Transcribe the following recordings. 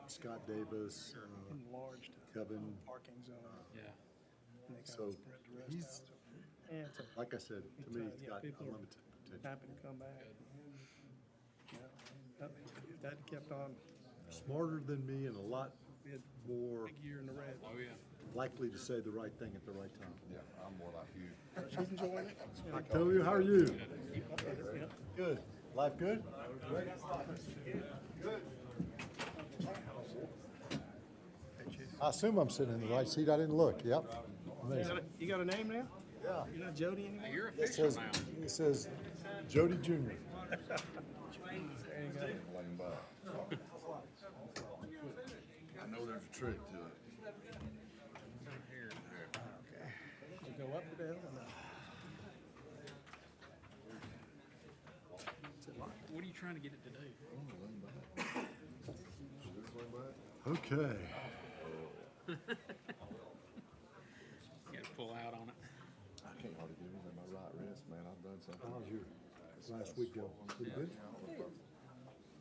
Scott Davis, enlarged Kevin. parking zone. Yeah. And they kind So of spread the rest he's, out. And it's a like I said, to me, he's yeah, got people are unlimited potential. happy to come back. If that kept on, Smarter than me and a lot we had more a big year in the red. Oh, yeah. likely to say the right thing at the right time. Yeah, I'm more like you. She's enjoying it. I tell you, how are you? Keep up with it, yeah. Good. Life good? I assume I'm sitting in the right seat. I didn't look. Yep. Amazing. You got a name now? Yeah. You're not Jody anymore? You're It official says, now. it says Jody Jr. There you go. Laying back. I know there's a trick to it. You go up or down? Or not? What are you trying to get it to do? Laying back. Is this laying back? Okay. You got to pull out on it. I can't hardly get it in my right wrist, man. I've done something. How's your last week go? Pretty good? I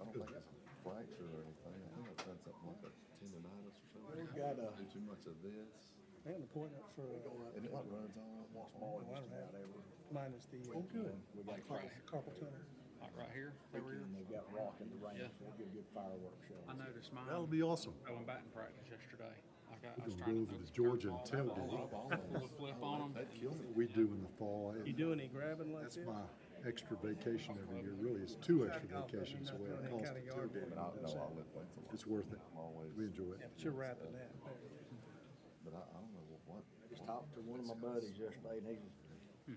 don't think it's a fracture or anything. I think I've done something like a tendonitis or something. We've got a- Do too much of this. I had an appointment for, And it like runs on once more. I don't have it. Mine is the good. we got carpal tunnel. Like right here, over here. They've got rock in the range, Yeah. so they'll get a good fireworks show. I noticed mine That'll be awesome. going batting practice yesterday. I We're was gonna trying go to over to Georgia and throw the tailgate. ball, little flip on them. That'd kill me. We do in the fall. You do any grabbing like That's this? my extra vacation every year. Really, it's two extra vacations the way it Any calls kind of it. yard tailgate. But I know I'll lift weights a lot. It's worth it. I'm always. We enjoy Yeah, it. but you're wrapping that. But I don't know what. I just talked to one of my buddies yesterday, and he's a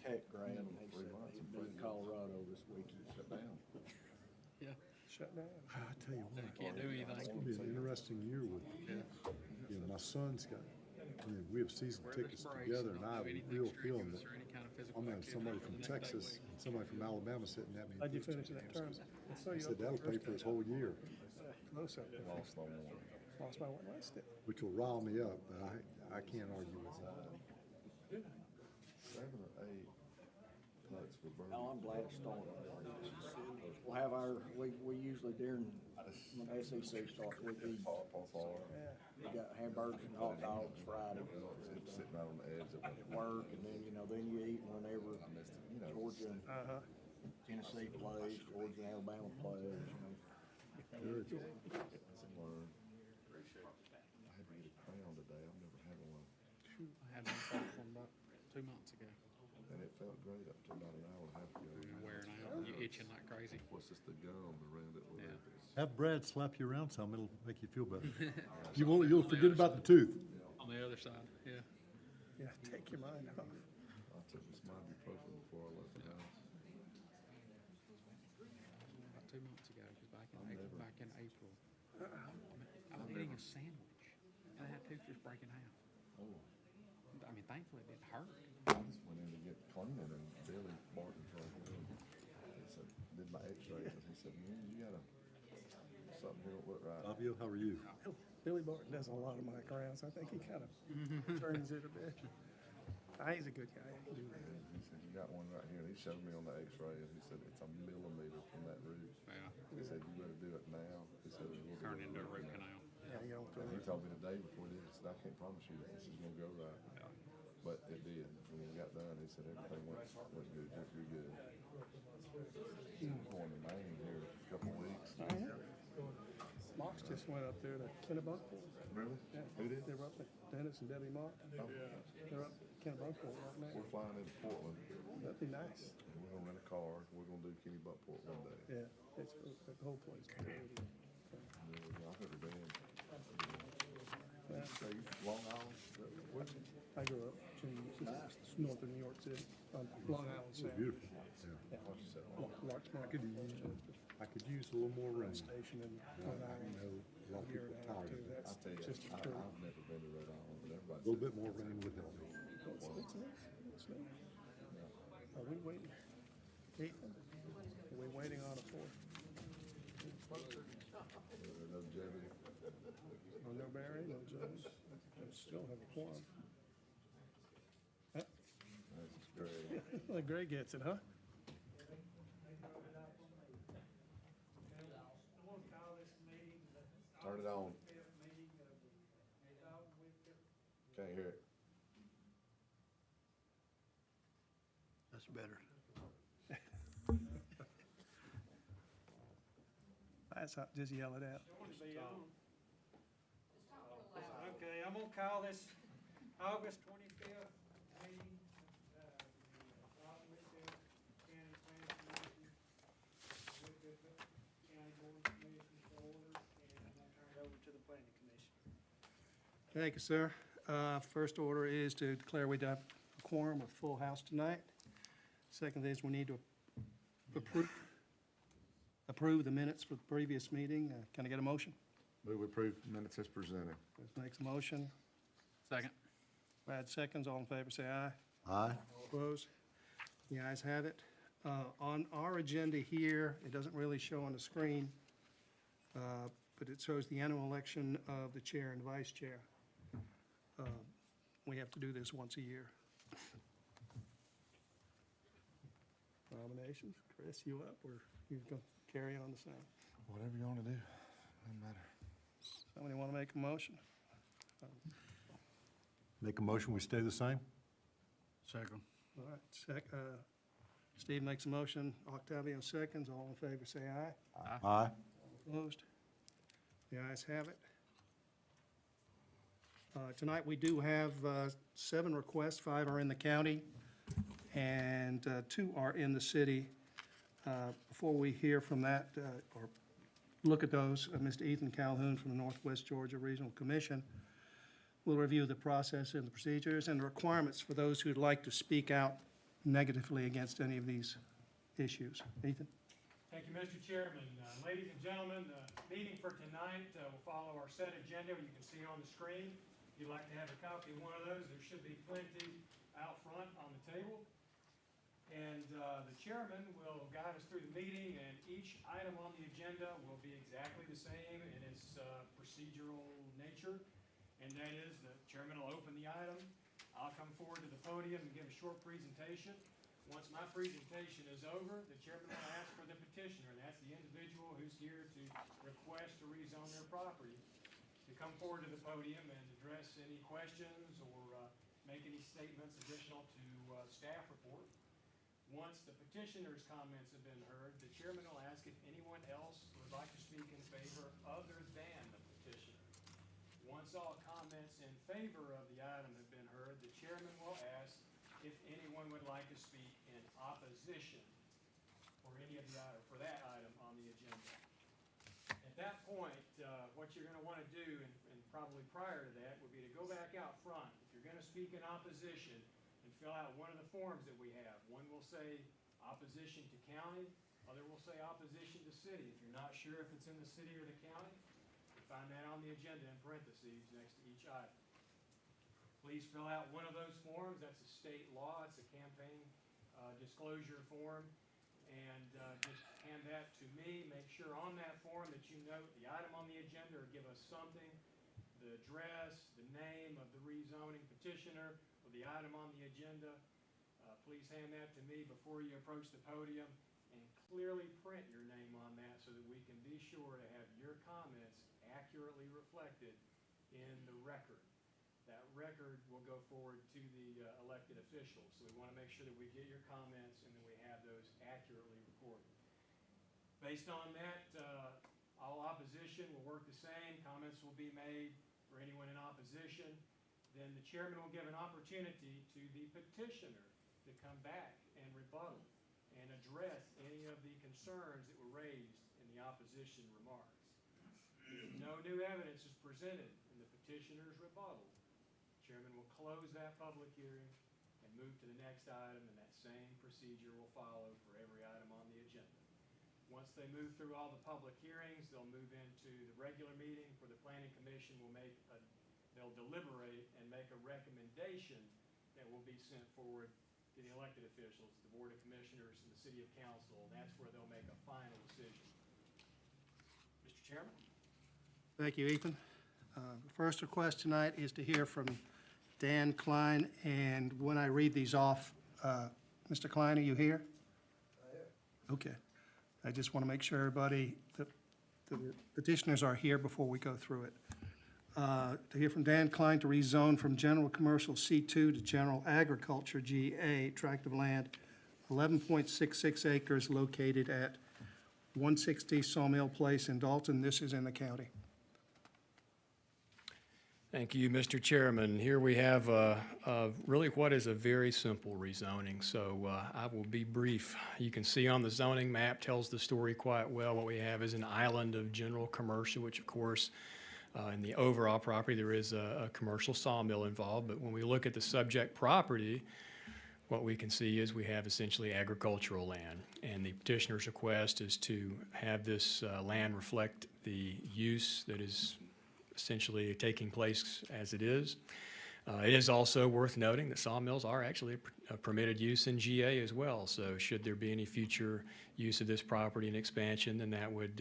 tech grad, and he said he's been in Colorado this weekend. Shut down. Yeah. Shut down. I tell you what, Can't do it's anything. gonna be an interesting year with, you know, my son's got, we have season Wear those tickets braces, together, and don't I have do a anything real feeling strenuous that or any kind of physical I'm gonna have activity somebody for from the next Texas week. and somebody from Alabama sitting at me. How'd you finish that term? I saw He you said up that'll there pay for his whole year, close up there. Lost my one. Lost my one last day. which will rile me up, but I can't argue with that. 7 or 8 putts for birdie. No, I'm glad it started. We'll have we usually during SEC starts, we eat, we got hamburgers and hot dogs Friday It's sitting out on the edge of at it. work, and then, then you eat whenever I missed it. You know, Georgia and Uh-huh. Tennessee plays, Georgia and Alabama plays, Good. lesson learned. I had to get a crown today. I've never had one. I had one from about 2 months ago. And it felt great up to about an hour and a half ago. You're wearing out. You're itching like crazy. What's just the gum around it? Yeah. Have Brad slap you around some, it'll make you feel better. You'll forget about the tooth. On the other side, yeah. Yeah, take your mind off. I took this ibuprofen before I left the house. About 2 months ago, because back in April, I was eating a sandwich, and I had tooth just break in half. Oh, I mean, thankfully it didn't hurt. I just went in to get cleaning and Billy Barton told me. He said, did my x-rays and he said, man, you got something here don't look right. Fabio, how are you? Billy Barton does a lot of my crowns. I think he kind of turns it a bit. He's a good guy. He can do that. He said, you got one right here. And he showed me on the x-ray and he said, it's a millimeter from that root. Yeah. He said, you better do it now. He said, it will Turn into a root canal. Yeah, you don't throw And he it. told me the day before he did, he said, I can't promise you that this is gonna go right. But it did. When we got done, he said, everything went good. You're good. I'm going to Maine here in a couple of weeks. Mox just went up there to Kennebunkport. Really? Yeah. Who did? They were up at Dennis and Debbie Mock. They're up at Kennebunkport right now. We're flying into Portland. That'd be nice. And we're gonna rent a car. We're gonna do Kenny Buckport one day. Yeah, it's the whole place. I've never been. Yeah. So you Long Island? Where's it? I grew up in north of New York City, on Long Island Sound. Beautiful. Yeah. What you said? Larchmont. I could use a little more rain. Station in I Long Island. know a lot of Year people and a half are tired too. of it. That's I'll tell you, just a I've true. never been to Rhode Island, but A everybody little bit more rain would help me. It's nice. It's nice. Are we waiting? Ethan, are we waiting on a fourth? no longevity. Oh, no Barry, no Jones. We still have a quorum. Huh? That's just great. Well, Greg gets it, huh? Turn it on. Can't hear it. That's better. That's not, just yell it out. Okay, I'm gonna call this August 25th meeting, Dalton-Whitfield County Planning Commission, with the County Board of Commissioners to order, and I'm gonna turn it over to the Planning Commission. Thank you, sir. First order is to declare we have a quorum with full house tonight. Second is we need to approve the minutes for the previous meeting. Can I get a motion? Move we approve minutes as presented. Chris makes a motion. Second. Brad seconds. All in favor, say aye. Aye. Opposed? The ayes have it. On our agenda here, it doesn't really show on the screen, but it shows the annual election of the chair and vice chair. We have to do this once a year. Nominations, Chris, you up, or you going to carry on the same? Whatever you want to do, doesn't matter. Somebody want to make a motion? Make a motion, we stay the same? Second. All right, Steve makes a motion, Octavio seconds, all in favor say aye. Aye. Opposed? The ayes have it. Tonight, we do have 7 requests, 5 are in the county, and 2 are in the city. Before we hear from that, or look at those, Mr. Ethan Calhoun from the Northwest Georgia Regional Commission will review the process and the procedures and the requirements for those who'd like to speak out negatively against any of these issues. Ethan? Thank you, Mr. Chairman. Ladies and gentlemen, the meeting for tonight will follow our set agenda. You can see on the screen. If you'd like to have a copy of one of those, there should be plenty out front on the table. And the chairman will guide us through the meeting, and each item on the agenda will be exactly the same in its procedural nature. And that is, the chairman will open the item. I'll come forward to the podium and give a short presentation. Once my presentation is over, the chairman will ask for the petitioner, and that's the individual who's here to request to rezone their property, to come forward to the podium and address any questions or make any statements additional to staff report. Once the petitioner's comments have been heard, the chairman will ask if anyone else would like to speak in favor other than the petitioner. Once all comments in favor of the item have been heard, the chairman will ask if anyone would like to speak in opposition for any of the item, for that item on the agenda. At that point, what you're gonna wanna do, and probably prior to that, would be to go back out front. If you're gonna speak in opposition, and fill out one of the forms that we have. One will say opposition to county, other will say opposition to city. If you're not sure if it's in the city or the county, you find that on the agenda in parentheses next to each item. Please fill out one of those forms. That's a state law. It's a campaign disclosure form. And just hand that to me. Make sure on that form that you note the item on the agenda or give us something, the address, the name of the rezoning petitioner, or the item on the agenda. Please hand that to me before you approach the podium, and clearly print your name on that so that we can be sure to have your comments accurately reflected in the record. That record will go forward to the elected officials. So we want to make sure that we get your comments and that we have those accurately recorded. Based on that, all opposition will work the same. Comments will be made for anyone in opposition. Then the chairman will give an opportunity to the petitioner to come back and rebuttal and address any of the concerns that were raised in the opposition remarks. If no new evidence is presented in the petitioner's rebuttal, the chairman will close that public hearing and move to the next item, and that same procedure will follow for every item on the agenda. Once they move through all the public hearings, they'll move into the regular meeting where the planning commission will they'll deliberate and make a recommendation that will be sent forward to the elected officials, the Board of Commissioners, and the City of Council, and that's where they'll make a final decision. Mr. Chairman? Thank you, Ethan. The first request tonight is to hear from Dan Klein, and when I read these off, Mr. Klein, are you here? I am. Okay. I just want to make sure everybody, the petitioners are here before we go through it. to hear from Dan Klein to rezone from general commercial C2 to general agriculture GA, tract of land, 11.66 acres located at 160 Sawmill Place in Dalton. This is in the county. Thank you, Mr. Chairman. Here we have really what is a very simple rezoning, so I will be brief. You can see on the zoning map tells the story quite well. What we have is an island of general commercial, which of course in the overall property there is a commercial sawmill involved, but when we look at the subject property, what we can see is we have essentially agricultural land, and the petitioner's request is to have this land reflect the use that is essentially taking place as it is. It is also worth noting that sawmills are actually a permitted use in GA as well, so should there be any future use of this property and expansion, then that would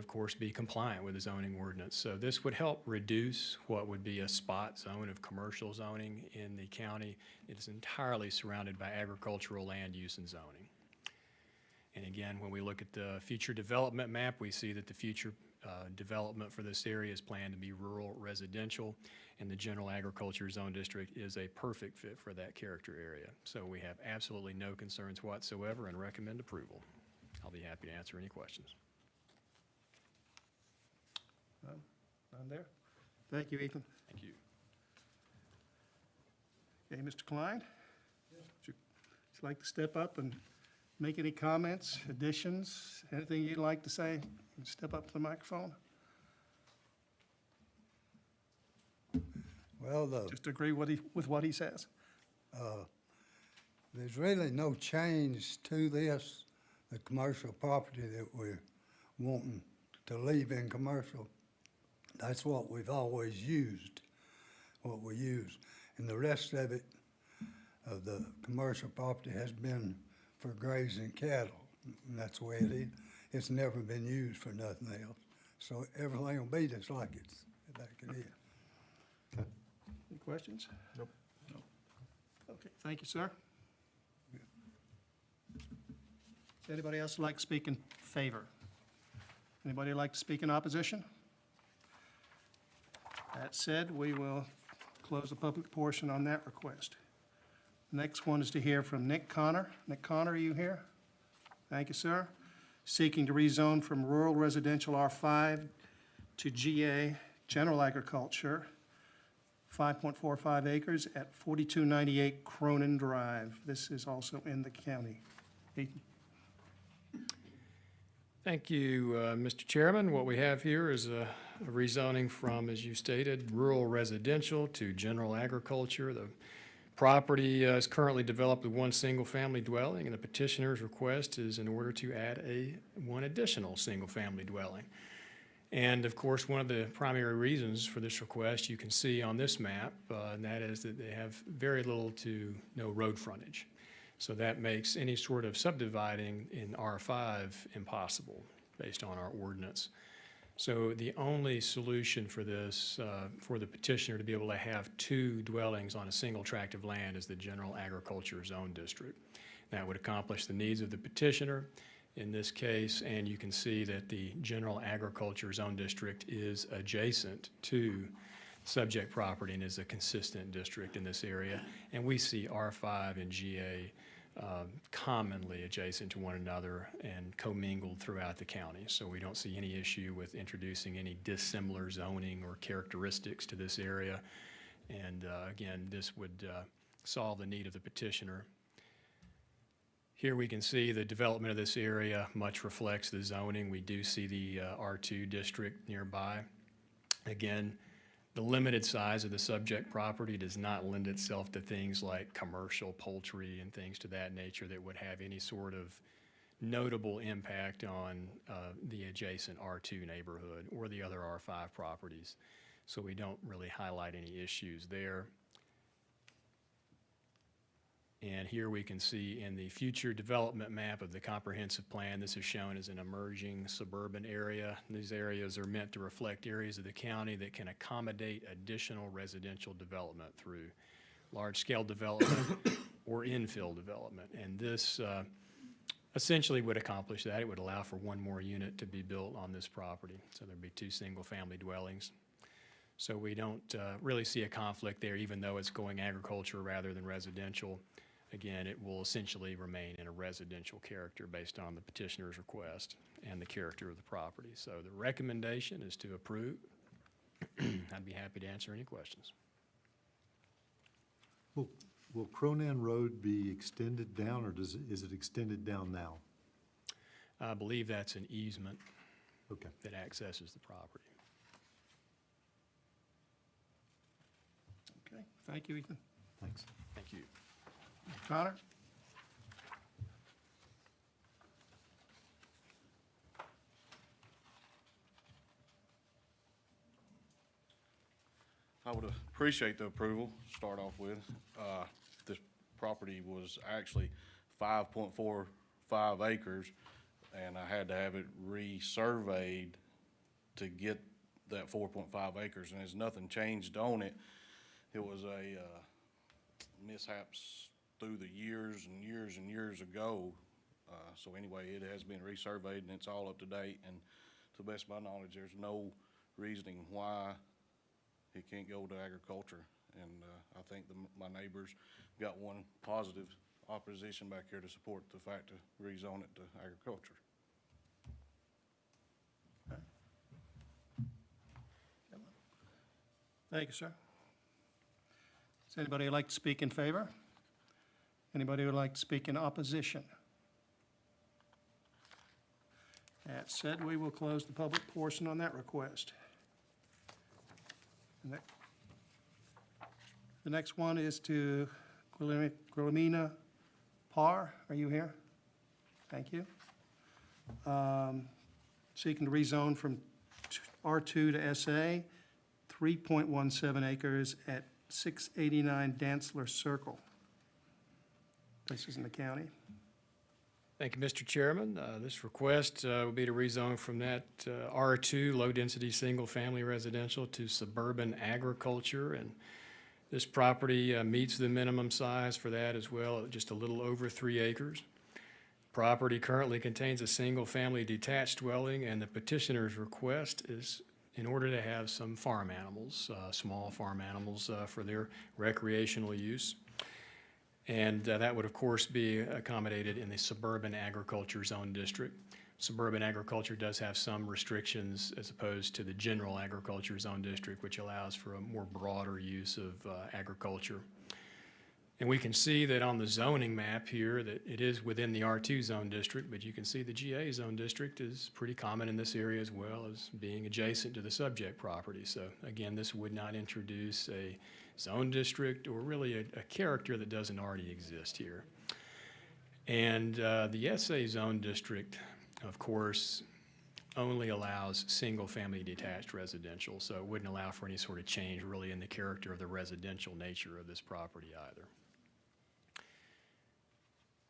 of course be compliant with the zoning ordinance. So this would help reduce what would be a spot zone of commercial zoning in the county. It is entirely surrounded by agricultural land use and zoning. And again, when we look at the future development map, we see that the future development for this area is planned to be rural residential, and the general agriculture zone district is a perfect fit for that character area. So we have absolutely no concerns whatsoever and recommend approval. I'll be happy to answer any questions. None there? Thank you, Ethan. Thank you. Okay, Mr. Klein? Would you just like to step up and make any comments, additions, anything you'd like to say? Step up to the microphone. Well, Just agree with what he says. there's really no change to this, the commercial property that we're wanting to leave in commercial. That's what we've always used, what we use. And the rest of it, of the commercial property has been for grazing cattle, and that's the way it is. It's never been used for nothing else. So everything will be just like it's back it is. Any questions? Nope. Okay, thank you, sir. Does anybody else like to speak in favor? Anybody like to speak in opposition? That said, we will close the public portion on that request. Next one is to hear from Nick Connor. Nick Connor, are you here? Thank you, sir. Seeking to rezone from rural residential R5 to GA, general agriculture, 5.45 acres at 4298 Cronin Drive. This is also in the county. Ethan? Thank you, Mr. Chairman. What we have here is a rezoning from, as you stated, rural residential to general agriculture. The property is currently developed with one single-family dwelling, and the petitioner's request is in order to add one additional single-family dwelling. And of course, one of the primary reasons for this request you can see on this map, and that is that they have very little to no road frontage. So that makes any sort of subdividing in R5 impossible based on our ordinance. So the only solution for this, for the petitioner to be able to have two dwellings on a single tract of land is the general agriculture zone district. That would accomplish the needs of the petitioner in this case, and you can see that the general agriculture zone district is adjacent to subject property and is a consistent district in this area. And we see R5 and GA commonly adjacent to one another and commingled throughout the county. So we don't see any issue with introducing any dissimilar zoning or characteristics to this area. And again, this would solve the need of the petitioner. Here we can see the development of this area much reflects the zoning. We do see the R2 district nearby. Again, the limited size of the subject property does not lend itself to things like commercial poultry and things to that nature that would have any sort of notable impact on the adjacent R2 neighborhood or the other R5 properties. So we don't really highlight any issues there. And here we can see in the future development map of the comprehensive plan, this is shown as an emerging suburban area. These areas are meant to reflect areas of the county that can accommodate additional residential development through large-scale development or infill development. And this essentially would accomplish that. It would allow for one more unit to be built on this property. So there'd be two single-family dwellings. So we don't really see a conflict there, even though it's going agriculture rather than residential. Again, it will essentially remain in a residential character based on the petitioner's request and the character of the property. So the recommendation is to approve. I'd be happy to answer any questions. Will Cronan Road be extended down, or is it extended down now? I believe that's an easement Okay, that accesses the property. Okay, thank you, Ethan. thanks. Thank you. Connor? I would appreciate the approval, to start off with. This property was actually 5.45 acres, and I had to have it resurveyed to get that 4.5 acres, and there's nothing changed on it. It was a mishaps through the years and years and years ago. So anyway, it has been resurveyed, and it's all up to date, and to the best of my knowledge, there's no reasoning why it can't go to agriculture. And I think my neighbors got one positive opposition back here to support the fact to rezone it to agriculture. Thank you, sir. Does anybody like to speak in favor? Anybody would like to speak in opposition? That said, we will close the public portion on that request. The next one is to Guillermina Parr. Are you here? Thank you. Seeking to rezone from R2 to SA, 3.17 acres at 689 Dantzler Circle. This is in the county. Thank you, Mr. Chairman. This request will be to rezone from that R2, low-density, single-family residential, to suburban agriculture. And this property meets the minimum size for that as well, just a little over 3 acres. Property currently contains a single-family detached dwelling, and the petitioner's request is in order to have some farm animals, small farm animals for their recreational use. And that would, of course, be accommodated in the suburban agriculture zone district. Suburban agriculture does have some restrictions as opposed to the general agriculture zone district, which allows for a more broader use of agriculture. And we can see that on the zoning map here that it is within the R2 zone district, but you can see the GA zone district is pretty common in this area as well as being adjacent to the subject property. So again, this would not introduce a zone district or really a character that doesn't already exist here. And the SA zone district, of course, only allows single-family detached residential, so it wouldn't allow for any sort of change really in the character of the residential nature of this property either.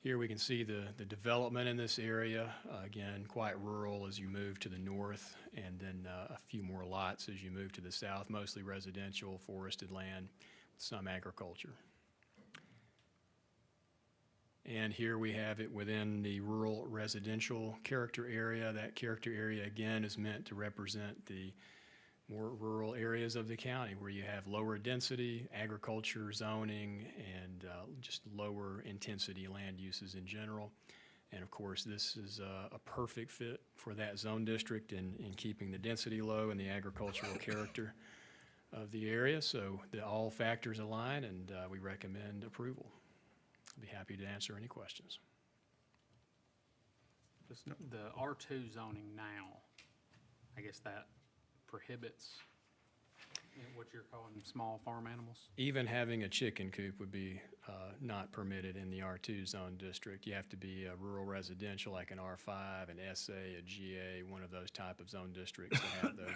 Here we can see the development in this area, again, quite rural as you move to the north, and then a few more lots as you move to the south, mostly residential, forested land, with some agriculture. And here we have it within the rural residential character area. That character area, again, is meant to represent the more rural areas of the county where you have lower density, agriculture zoning, and just lower intensity land uses in general. And of course, this is a perfect fit for that zone district in keeping the density low and the agricultural character of the area. So all factors align, and we recommend approval. I'll be happy to answer any questions. Just the R2 zoning now, I guess that prohibits what you're calling small farm animals? Even having a chicken coop would be not permitted in the R2 zone district. You have to be a rural residential like an R5, an SA, a GA, one of those type of zone districts to have those.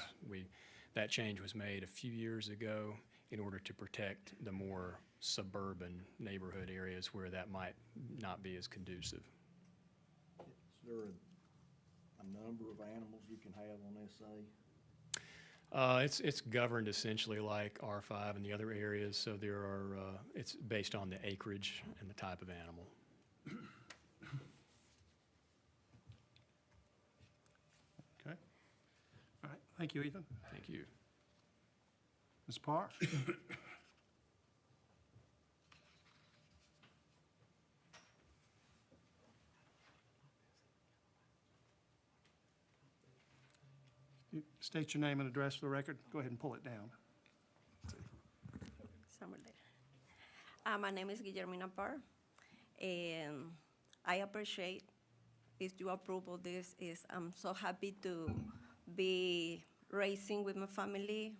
That change was made a few years ago in order to protect the more suburban neighborhood areas where that might not be as conducive. Is there a number of animals you can have on SA? It's governed essentially like R5 and the other areas, so there are, it's based on the acreage and the type of animal. Okay. All right, thank you, Ethan. Thank you. Ms. Parr? You State your name and address for the record. Go ahead and pull it down. Somewhere there. My name is Guillermina Parr, and I appreciate if you approve of this. I'm so happy to be raising with my family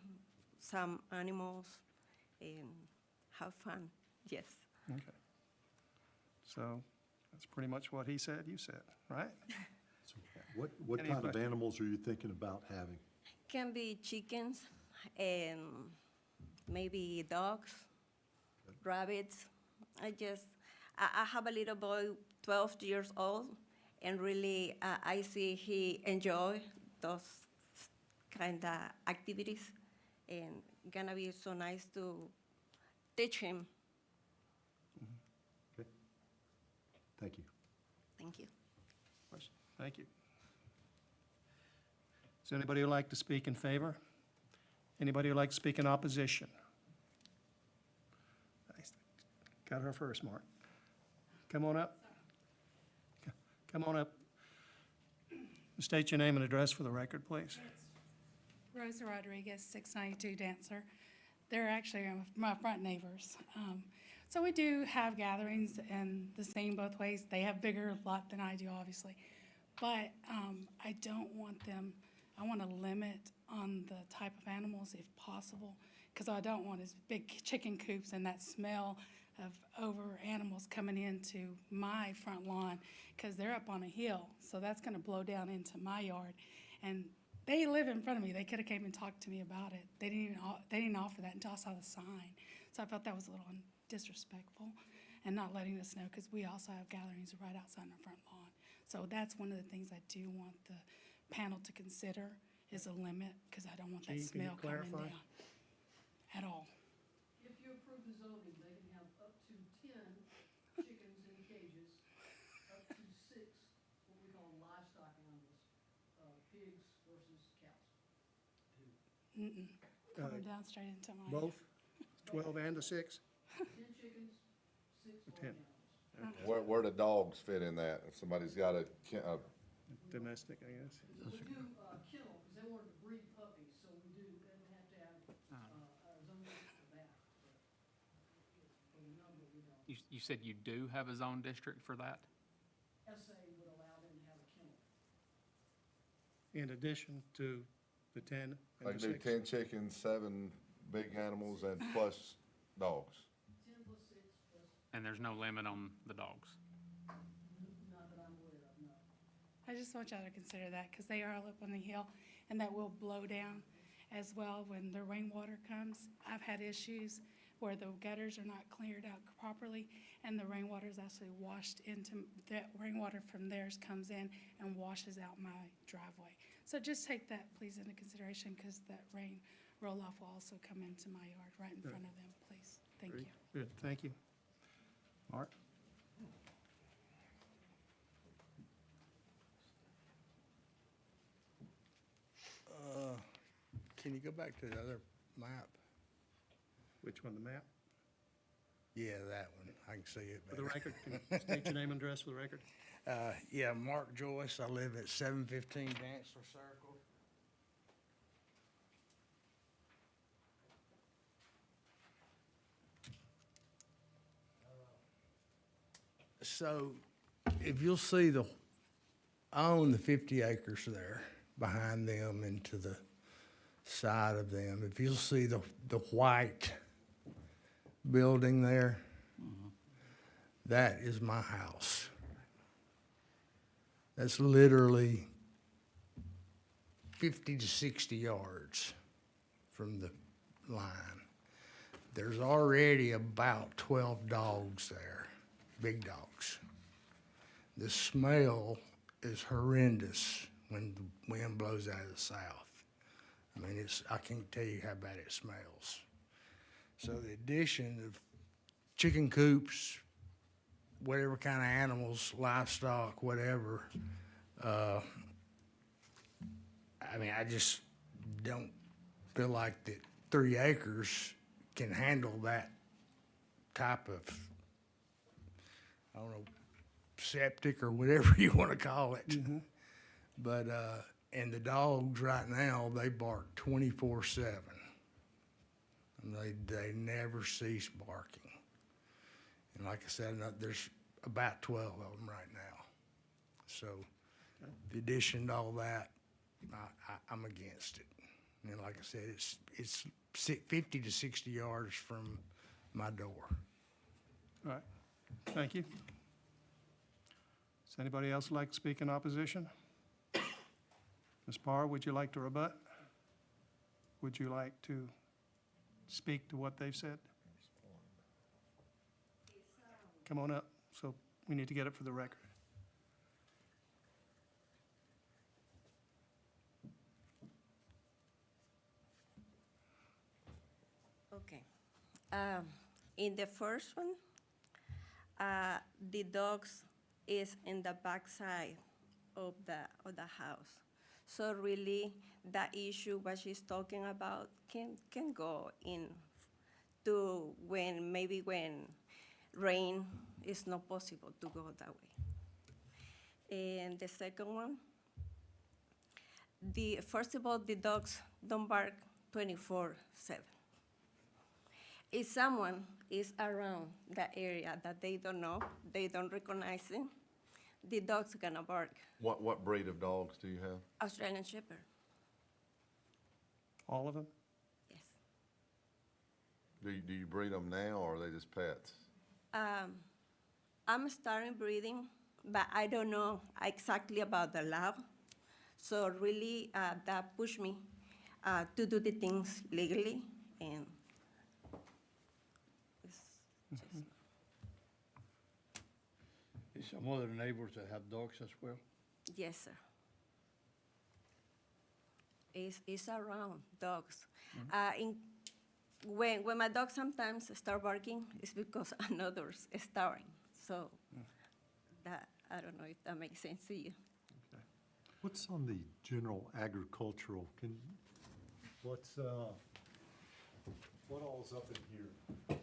some animals and have fun. Yes. Okay. So that's pretty much what he said, you said, right? What Any kind of questions? animals are you thinking about having? Can be chickens and maybe dogs, rabbits. I have a little boy, 12 years old, and really I see he enjoy those kind of activities, and gonna be so nice to teach him. Okay. Thank you. Thank you. Question? Thank you. Is there anybody who'd like to speak in favor? Anybody who'd like to speak in opposition? Nice. Got her first, Mark. Come on up. Come on up. State your name and address for the record, please. Rosa Rodriguez, 692 Dancer. They're actually my front neighbors. So we do have gatherings and the same both ways. They have bigger lot than I do, obviously. But I don't want them, I want to limit on the type of animals if possible, because I don't want as big chicken coops and that smell of over animals coming into my front lawn, because they're up on a hill, so that's going to blow down into my yard. And they live in front of me. They could have came and talked to me about it. They didn't offer that until I saw the sign. So I felt that was a little disrespectful and not letting us know, because we also have gatherings right outside our front lawn. So that's one of the things I do want the panel to consider is a limit, because I don't want that Gene, can you smell coming clarify? down at all. If you approve the zoning, they can have up to 10 chickens in cages, up to 6, what we call livestock animals, pigs versus cows. Coming down straight into my. Both? 12 and the 6? 10 chickens, 6 10. farm animals. Where the dogs fit in that? If somebody's got a Domestic, I guess. We do kennel, because they wanted to breed puppies, so we do, they would have to have a zoning for that. But for the number, we don't. You said you do have a zone district for that? SA would allow them to have a kennel. In addition to the 10 I and can the do 6? 10 chickens, 7 big animals, and plus dogs. 10 plus 6 plus, And there's no limit on the dogs? not that I'm aware of, no. I just want y'all to consider that, because they are up on the hill, and that will blow down as well when the rainwater comes. I've had issues where the gutters are not cleared out properly, and the rainwater is actually washed into, that rainwater from theirs comes in and washes out my driveway. So just take that, please, into consideration, because that rain roll-off will also come into my yard right in front of them, please. Thank you. Good, thank you. Mark? Can you go back to the other map? Which one, the map? Yeah, that one. I can see it For the better. record, can you state your name and address for the record? Yeah, Mark Joyce. I live at 715 Dancler Circle. So if you'll see I own the 50 acres there behind them and to the side of them. If you'll see the white building there, that is my house. That's literally 50 to 60 yards from the line. There's already about 12 dogs there, big dogs. The smell is horrendous when the wind blows out of the south. I mean, I can't tell you how bad it smells. So the addition of chicken coops, whatever kind of animals, livestock, whatever, I mean, I just don't feel like that 3 acres can handle that type of, I don't know, septic or whatever you want to call it. But, and the dogs right now, they bark 24/7. And they never cease barking. And like I said, there's about 12 of them right now. So the addition to all that, I'm against it. And like I said, it's 50 to 60 yards from my door. All right, thank you. Does anybody else like to speak in opposition? Ms. Parr, would you like to rebut? Would you like to speak to what they've said? Come on up, so we need to get it for the record. Okay. In the first one, the dogs is in the backside of the house. So really, the issue what she's talking about can go in to maybe when rain is not possible to go that way. And the second one, first of all, the dogs don't bark 24/7. If someone is around the area that they don't know, they don't recognize it, the dog's gonna bark. What breed of dogs do you have? Australian Shepherd, All of them? yes. Do you breed them now, or are they just pets? I'm starting breeding, but I don't know exactly about the lab. So really, that pushed me to do the things legally, and it's just, Is some other neighbors that have dogs as well? yes, sir. It's around dogs. When my dog sometimes start barking, it's because another's starting. So that, I don't know if that makes sense to you. What's on the general agricultural, what all's up in here?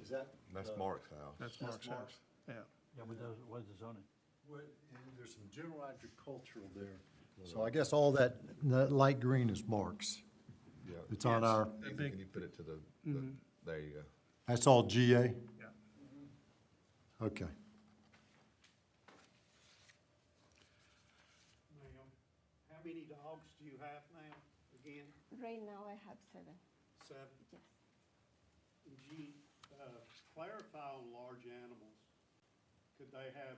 Is that? That's Mark's house. That's Mark's house, yeah. Yeah, but what is the zoning? There's some general agricultural there. So I guess all that light green is Mark's. Yeah. It's on our, Can you put it to the, there you go. that's all GA? Yeah. Okay. Ma'am, how many dogs do you have now, again? Right now, I have 7. 7? Yes. Would you clarify on large animals? Could they have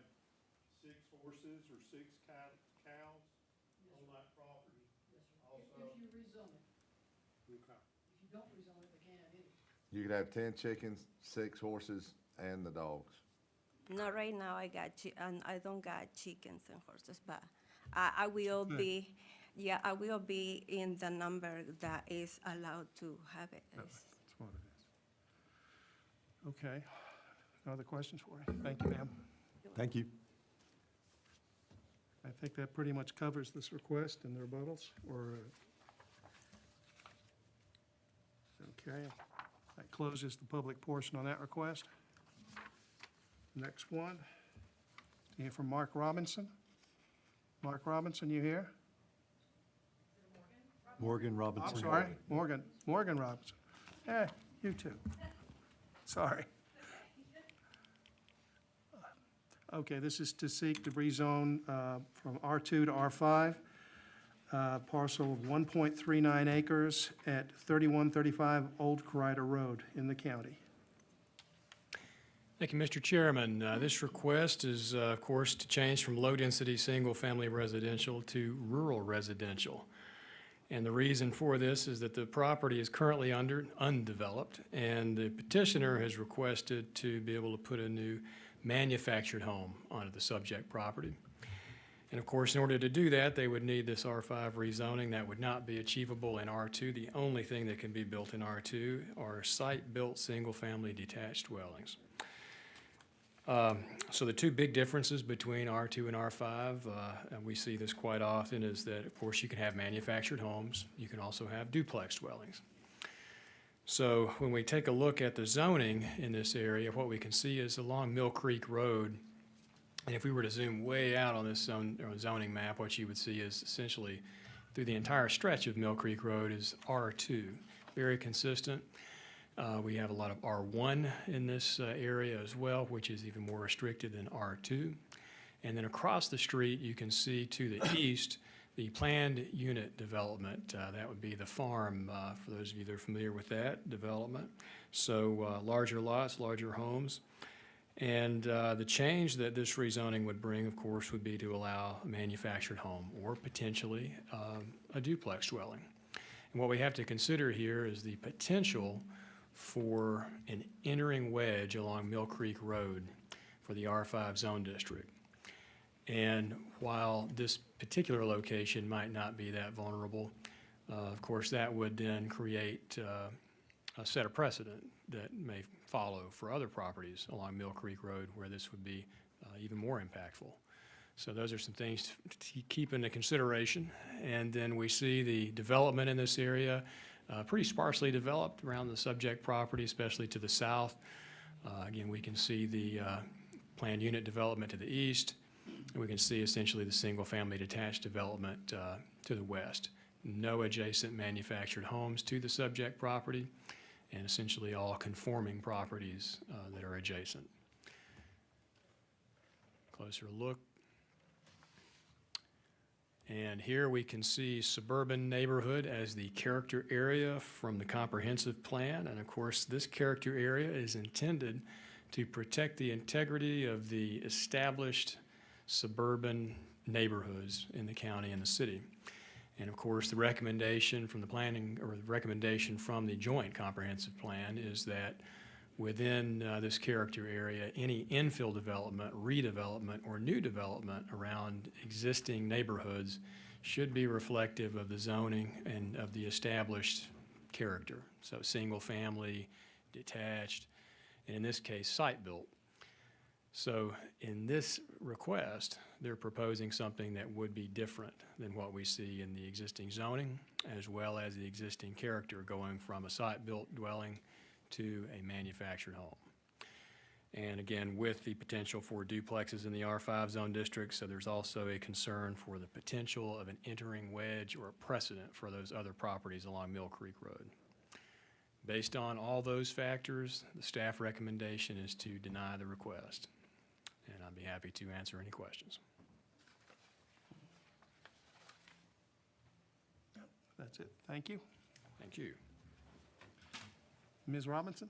6 horses or 6 cows on that property? Yes, sir. Also- If you rezone it. Okay. If you don't rezone it, they can't have any. You could have 10 chickens, 6 horses, and the dogs. No, right now and I don't got chickens and horses, but I will be, yeah, I will be in the number that is allowed to have it. That's what it is. Okay. No other questions for you? Thank you, ma'am. Thank you. I think that pretty much covers this request and the rebuttals, or, okay. That closes the public portion on that request. Next one, to hear from Mark Robinson. Mark Robinson, you here? Morgan Robinson. I'm sorry, Morgan Robinson. Eh, you too. Sorry. Okay, this is to seek to rezone from R2 to R5, parcel of 1.39 acres at 3135 Old Corridor Road in the county. Thank you, Mr. Chairman. This request is, of course, to change from low-density, single-family residential to rural residential. And the reason for this is that the property is currently undeveloped, and the petitioner has requested to be able to put a new manufactured home onto the subject property. And of course, in order to do that, they would need this R5 rezoning. That would not be achievable in R2. The only thing that can be built in R2 are site-built, single-family detached dwellings. So the two big differences between R2 and R5, and we see this quite often, is that, of course, you can have manufactured homes. You can also have duplex dwellings. So when we take a look at the zoning in this area, what we can see is along Mill Creek Road, and if we were to zoom way out on this zoning map, what you would see is essentially through the entire stretch of Mill Creek Road is R2, very consistent. We have a lot of R1 in this area as well, which is even more restricted than R2. And then across the street, you can see to the east, the planned unit development. That would be the farm, for those of you that are familiar with that development. So larger lots, larger homes. And the change that this rezoning would bring, of course, would be to allow a manufactured home or potentially a duplex dwelling. And what we have to consider here is the potential for an entering wedge along Mill Creek Road for the R5 zone district. And while this particular location might not be that vulnerable, of course, that would then create a set of precedent that may follow for other properties along Mill Creek Road where this would be even more impactful. So those are some things to keep into consideration. And then we see the development in this area, pretty sparsely developed around the subject property, especially to the south. Again, we can see the planned unit development to the east. And we can see essentially the single-family detached development to the west. No adjacent manufactured homes to the subject property, and essentially all conforming properties that are adjacent. Closer look. And here we can see suburban neighborhood as the character area from the comprehensive plan. And of course, this character area is intended to protect the integrity of the established suburban neighborhoods in the county and the city. And of course, the recommendation from the planning, or the recommendation from the joint comprehensive plan, is that within this character area, any infill development, redevelopment, or new development around existing neighborhoods should be reflective of the zoning and of the established character. So single family, detached, and in this case, site-built. So in this request, they're proposing something that would be different than what we see in the existing zoning, as well as the existing character going from a site-built dwelling to a manufactured home. And again, with the potential for duplexes in the R5 zone district, so there's also a concern for the potential of an entering wedge or a precedent for those other properties along Mill Creek Road. Based on all those factors, the staff recommendation is to deny the request. And I'd be happy to answer any questions. That's it. Thank you. Thank you. Ms. Robinson?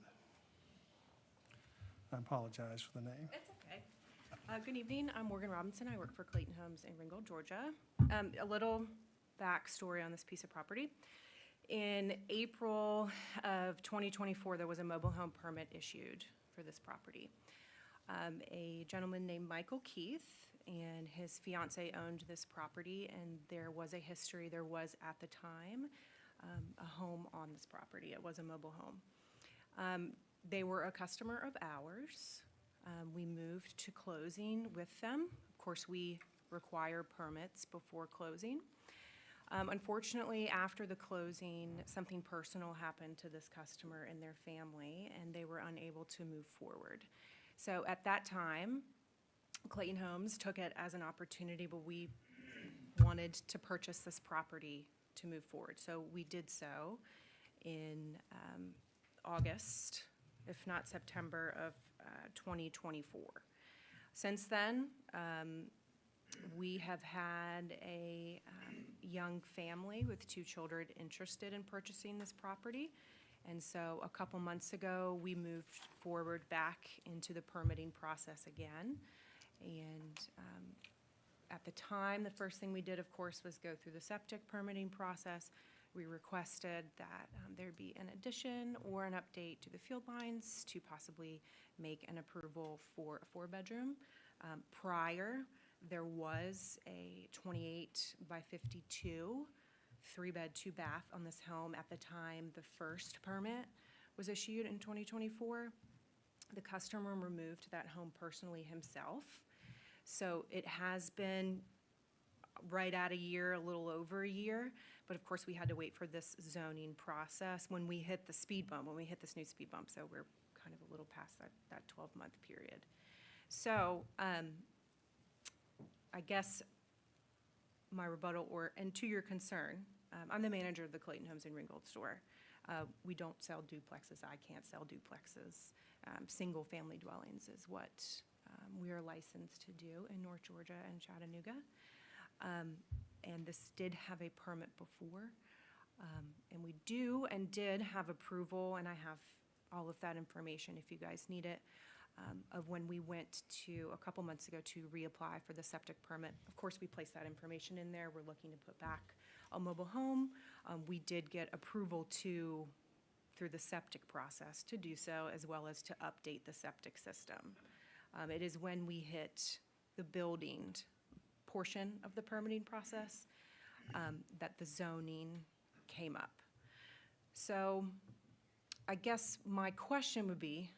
I apologize for the name. It's okay. Good evening. I'm Morgan Robinson. I work for Clayton Homes in Ringgold, Georgia. A little backstory on this piece of property. In April of 2024, there was a mobile home permit issued for this property. A gentleman named Michael Keith and his fiance owned this property, and there was a history, there was at the time a home on this property. It was a mobile home. They were a customer of ours. We moved to closing with them. Of course, we require permits before closing. Unfortunately, after the closing, something personal happened to this customer and their family, and they were unable to move forward. So at that time, Clayton Homes took it as an opportunity, but we wanted to purchase this property to move forward. So we did so in August, if not September of 2024. Since then, we have had a young family with 2 children interested in purchasing this property. And so a couple months ago, we moved forward back into the permitting process again. And at the time, the first thing we did, of course, was go through the septic permitting process. We requested that there be an addition or an update to the field lines to possibly make an approval for a 4-bedroom. Prior, there was a 28 by 52 3-bed, 2-bath on this home at the time the first permit was issued in 2024. The customer removed that home personally himself. So it has been right at a year, a little over a year, But of course, we had to wait for this zoning process when we hit the speed bump, when we hit this new speed bump. So we're kind of a little past that 12-month period. So I guess my rebuttal, and to your concern, I'm the manager of the Clayton Homes in Ringgold store. We don't sell duplexes. I can't sell duplexes. Single-family dwellings is what we are licensed to do in North Georgia and Chattanooga. And this did have a permit before. And we do and did have approval, and I have all of that information if you guys need it, of when we went to, a couple months ago, to reapply for the septic permit. Of course, we placed that information in there. We're looking to put back a mobile home. We did get approval through the septic process to do so, as well as to update the septic system. It is when we hit the building portion of the permitting process that the zoning came up. So I guess my question would be,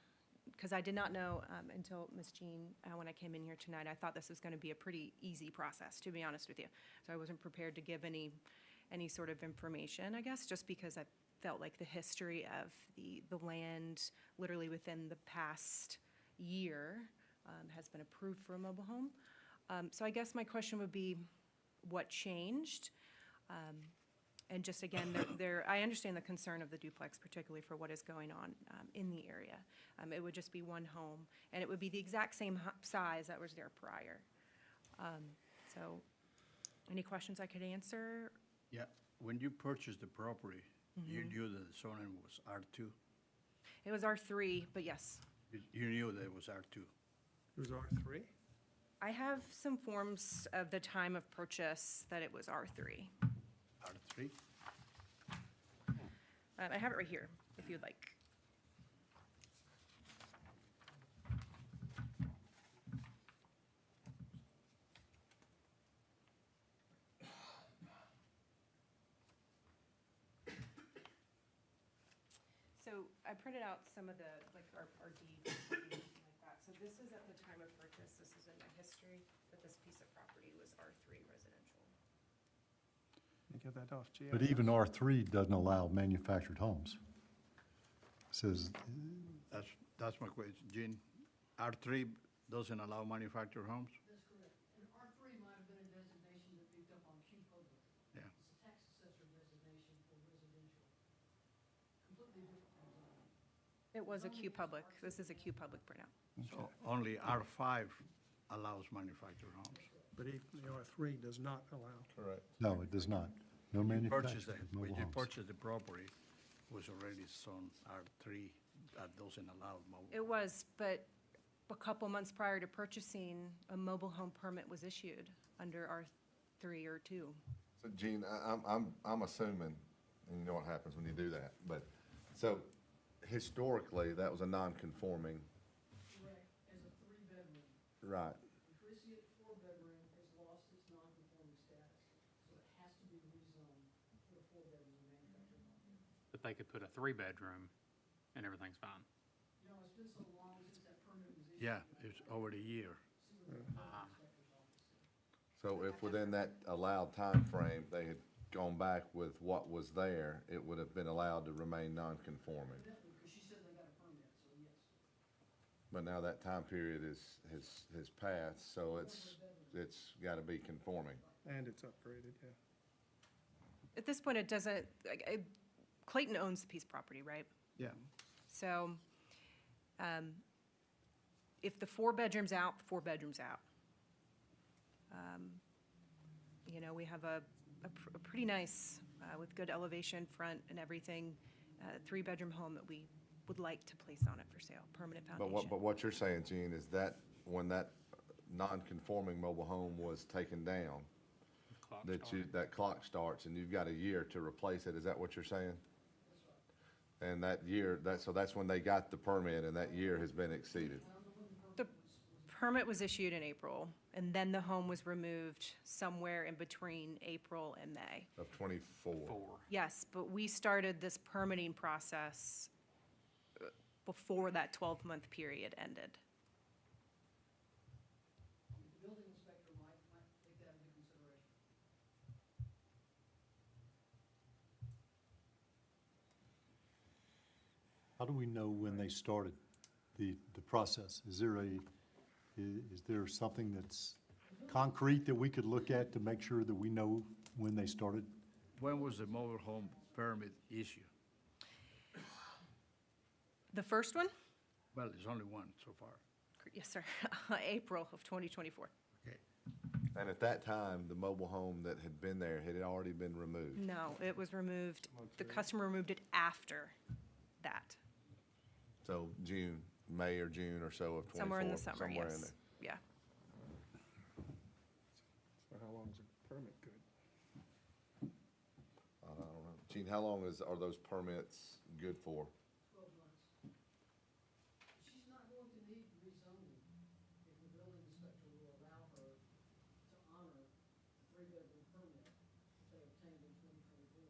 because I did not know until Ms. Jean, when I came in here tonight, I thought this was going to be a pretty easy process, to be honest with you. So I wasn't prepared to give any sort of information, I guess, just because I felt like the history of the land, literally within the past year, has been approved for a mobile home. So I guess my question would be, what changed? And just again, I understand the concern of the duplex, particularly for what is going on in the area. It would just be one home, and it would be the exact same size that was there prior. So, any questions I could answer? Yeah, when you purchased the property, you knew that the zoning was R2? Mm-hmm. It was R3, but yes. You knew that it was R2? It was R3? I have some forms of the time of purchase that it was R3. R3? I have it right here, if you'd like. So I printed out some of the, like, our deed, like that. So this is at the time of purchase. This is in my history, that this piece of property was R3 residential. You get that off GIS? But even R3 doesn't allow manufactured homes. Says, That's my question, Gene. R3 doesn't allow manufactured homes? That's correct. And R3 might have been a designation that picked up on Q Public. Yeah. It's a tax assessor designation for residential. Completely different from zoning. It was a Q Public. This is a Q Public printout. So only R5 allows manufactured homes? But even the R3 does not allow. Correct. no, it does not. No When manufactured you mobile homes. purchased the property, was already zone R3, that doesn't allow mobile. It was, but a couple months prior to purchasing, a mobile home permit was issued under R3 or 2. So Gene, I'm assuming, and you know what happens when you do that, but, so historically, that was a non-conforming, Correct, as a 3-bedroom. right? The Christian 4-bedroom has lost its non-conforming status, so it has to be rezoned for a 4-bedroom manufactured home. But they could put a 3-bedroom and everything's fine. You know, it's been so long since that permit was issued. Yeah, it's over a year. See what the building inspector's office said. So if within that allowed time frame they had gone back with what was there, it would have been allowed to remain non-conforming. Definitely, because she said they got a permit, so yes. But now that time period has passed, so it's gotta be conforming. And it's upgraded, yeah. At this point, it doesn't, Clayton owns the piece of property, right? Yeah. So if the 4-bedroom's out, the 4-bedroom's out. You know, we have a pretty nice, with good elevation front and everything, 3-bedroom home that we would like to place on it for sale, permanent foundation. But what you're saying, Gene, is that when that non-conforming mobile home was taken down, Clock that started. that clock starts and you've got a year to replace it, is that what you're saying? And that year, so that's when they got the permit and that year has been exceeded. The permit was issued in April, and then the home was removed somewhere in between April and May. Of 24. 4. Yes, but we started this permitting process before that 12-month period ended. The building inspector might take that into consideration. How do we know when they started the process? Is there something that's concrete that we could look at to make sure that we know when they started? When was the mobile home permit issued? The first one? Well, there's only one so far. Yes, sir. April of 2024. Okay. And at that time, the mobile home that had been there had already been removed. No, it was removed, the customer removed it after that, So June, May or June or so of 24. somewhere in the summer, somewhere in yes. there. Yeah. So how long is a permit good? I don't know. Gene, how long are those permits good for? 12 months. She's not going to need rezoning if the building inspector will allow her to honor the three-bedroom permit that they obtained in 2024.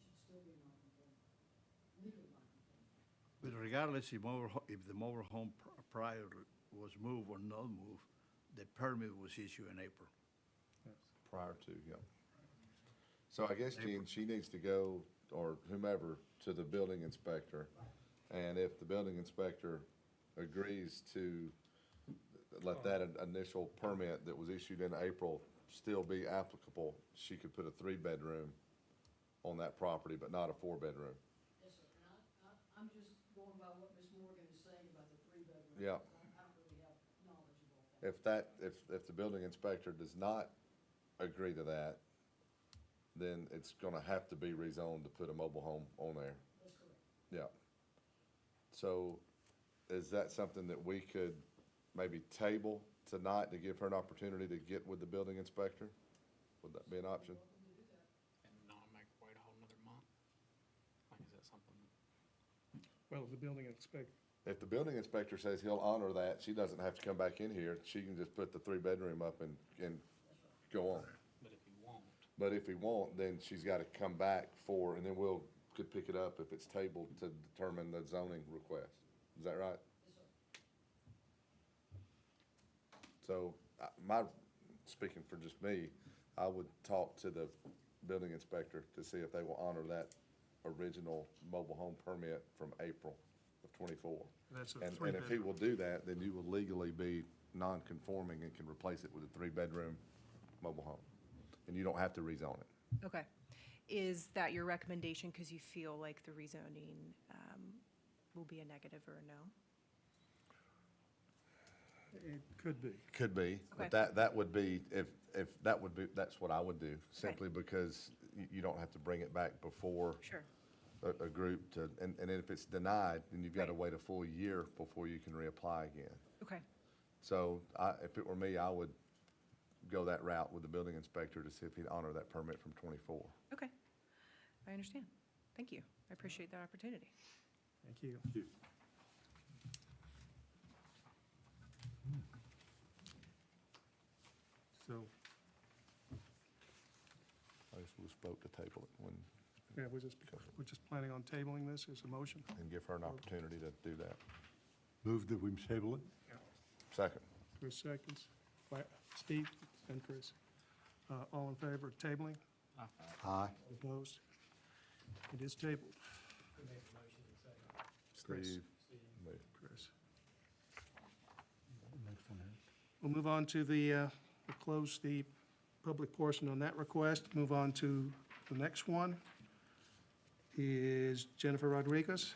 She'd still be non-conforming, legally non-conforming. But regardless if the mobile home prior was moved or not moved, the permit was issued in April. Prior to, yeah. So I guess, Gene, she needs to go, or whomever, to the building inspector. And if the building inspector agrees to let that initial permit that was issued in April still be applicable, she could put a 3-bedroom on that property, but not a 4-bedroom. Yes, sir, and I'm just going by what Ms. Morgan is saying about the three-bedroom. Yeah. I don't really have knowledge about that. If the building inspector does not agree to that, then it's gonna have to be rezoned to put a mobile home on there. That's correct. Yeah. So is that something that we could maybe table tonight to give her an opportunity to get with the building inspector? Would that be an option? And not make her wait a whole nother month? Like, is that something? Well, the building inspector, If the building inspector says he'll honor that, she doesn't have to come back in here. She can just put the 3-bedroom up and go on. But if you won't, But if he won't, then she's gotta come back and then could pick it up if it's tabled to determine the zoning request. Is that right? So, speaking for just me, I would talk to the building inspector to see if they will honor that original mobile home permit from April of 24. that's a And if he three-bedroom. will do that, then you will legally be non-conforming and can replace it with a 3-bedroom mobile home. And you don't have to rezone it. Okay. Is that your recommendation because you feel like the rezoning will be a negative or a no? It could be. Could be, Okay. but that would be, that's what I would do, simply because you don't have to bring it back before Sure. a group and if it's denied, then you've got to Right. wait a full year before you can reapply again. Okay. So if it were me, I would go that route with the building inspector to see if he'd honor that permit from 24. Okay. I understand. Thank you. I appreciate that opportunity. Thank you. So, I just was spoke to table it yeah, we're just planning on tabling this as a motion. and give her an opportunity to do that. Move that we table it? Second. Chris seconds. Steve and Chris. All in favor of tabling? Aye. Opposed? It is tabled. Chris. Steve. Chris. Next one, Hank. We'll move on to we'll close the public portion on that request. Move on to the next one. Is Jennifer Rodriguez.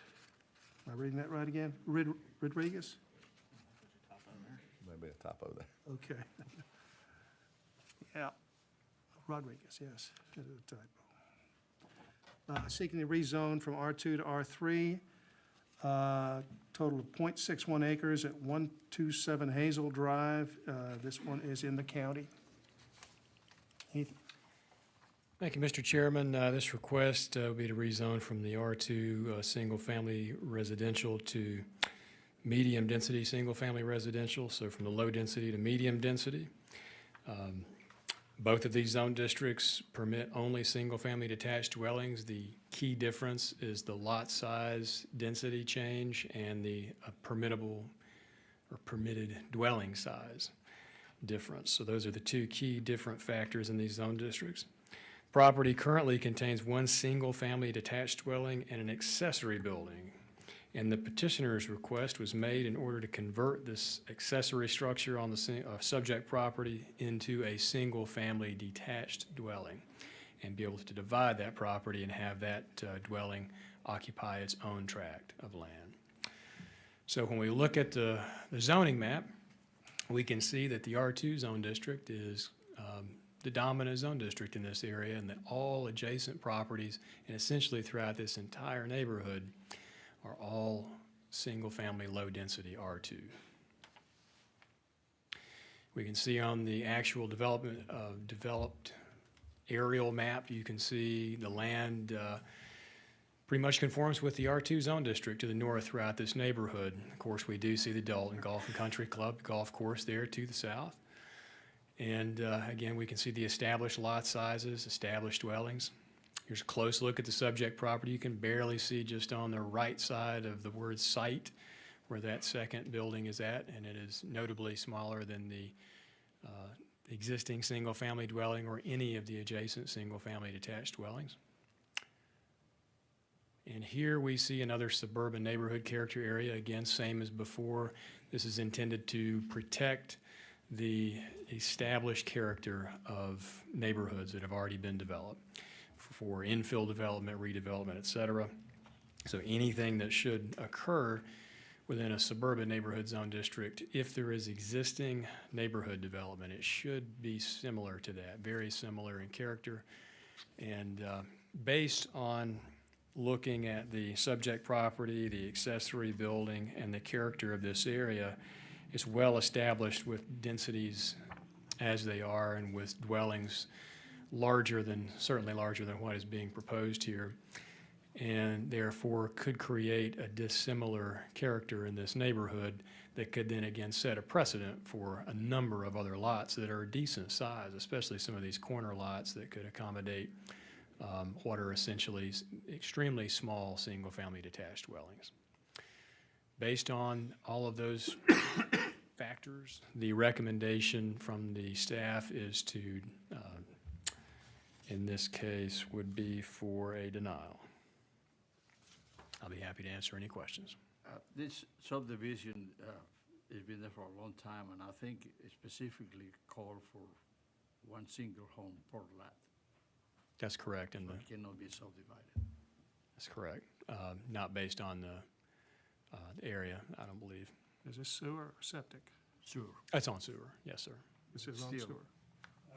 Am I reading that right again? Rodriguez? Maybe a typo there. Okay. Yeah, Rodriguez, yes, it is a typo. Seeking to rezone from R2 to R3, total of .61 acres at 127 Hazel Drive. This one is in the county. Heath? Thank you, Mr. Chairman. This request would be to rezone from the R2 single-family residential to medium-density single-family residential, so from the low density to medium density. Both of these zone districts permit only single-family detached dwellings. The key difference is the lot size density change and the permittable or permitted dwelling size difference. So those are the two key different factors in these zone districts. Property currently contains one single-family detached dwelling and an accessory building And the petitioner's request was made in order to convert this accessory structure on the subject property into a single-family detached dwelling and be able to divide that property and have that dwelling occupy its own tract of land. So when we look at the zoning map, we can see that the R2 zone district is the dominant zone district in this area, and that all adjacent properties and essentially throughout this entire neighborhood are all single-family, low-density R2. We can see on the actual developed aerial map, you can see the land pretty much conforms with the R2 zone district to the north throughout this neighborhood. Of course, we do see the Dalton Golf and Country Club golf course there to the south. And again, we can see the established lot sizes, established dwellings. Here's a close look at the subject property. You can barely see just on the right side of the word site where that second building is at, and it is notably smaller than the existing single-family dwelling or any of the adjacent single-family detached dwellings. And here we see another suburban neighborhood character area. Again, same as before. This is intended to protect the established character of neighborhoods that have already been developed for infill development, redevelopment, et cetera. So anything that should occur within a suburban neighborhood zone district, if there is existing neighborhood development, it should be similar to that, very similar in character. And based on looking at the subject property, the accessory building, and the character of this area, it's well established with densities as they are and with dwellings certainly larger than what is being proposed here, and therefore could create a dissimilar character in this neighborhood that could then again set a precedent for a number of other lots that are decent size, especially some of these corner lots that could accommodate what are essentially extremely small single-family detached dwellings. Based on all of those factors, the recommendation from the staff is to, in this case, would be for a denial. I'll be happy to answer any questions. This subdivision has been there for a long time, and I think it specifically called for one single home per lot. That's correct. So it cannot be subdivided. That's correct. Not based on the area, I don't believe. Is this sewer or septic? Sewer. It's on sewer, yes, sir. This is on Still. sewer.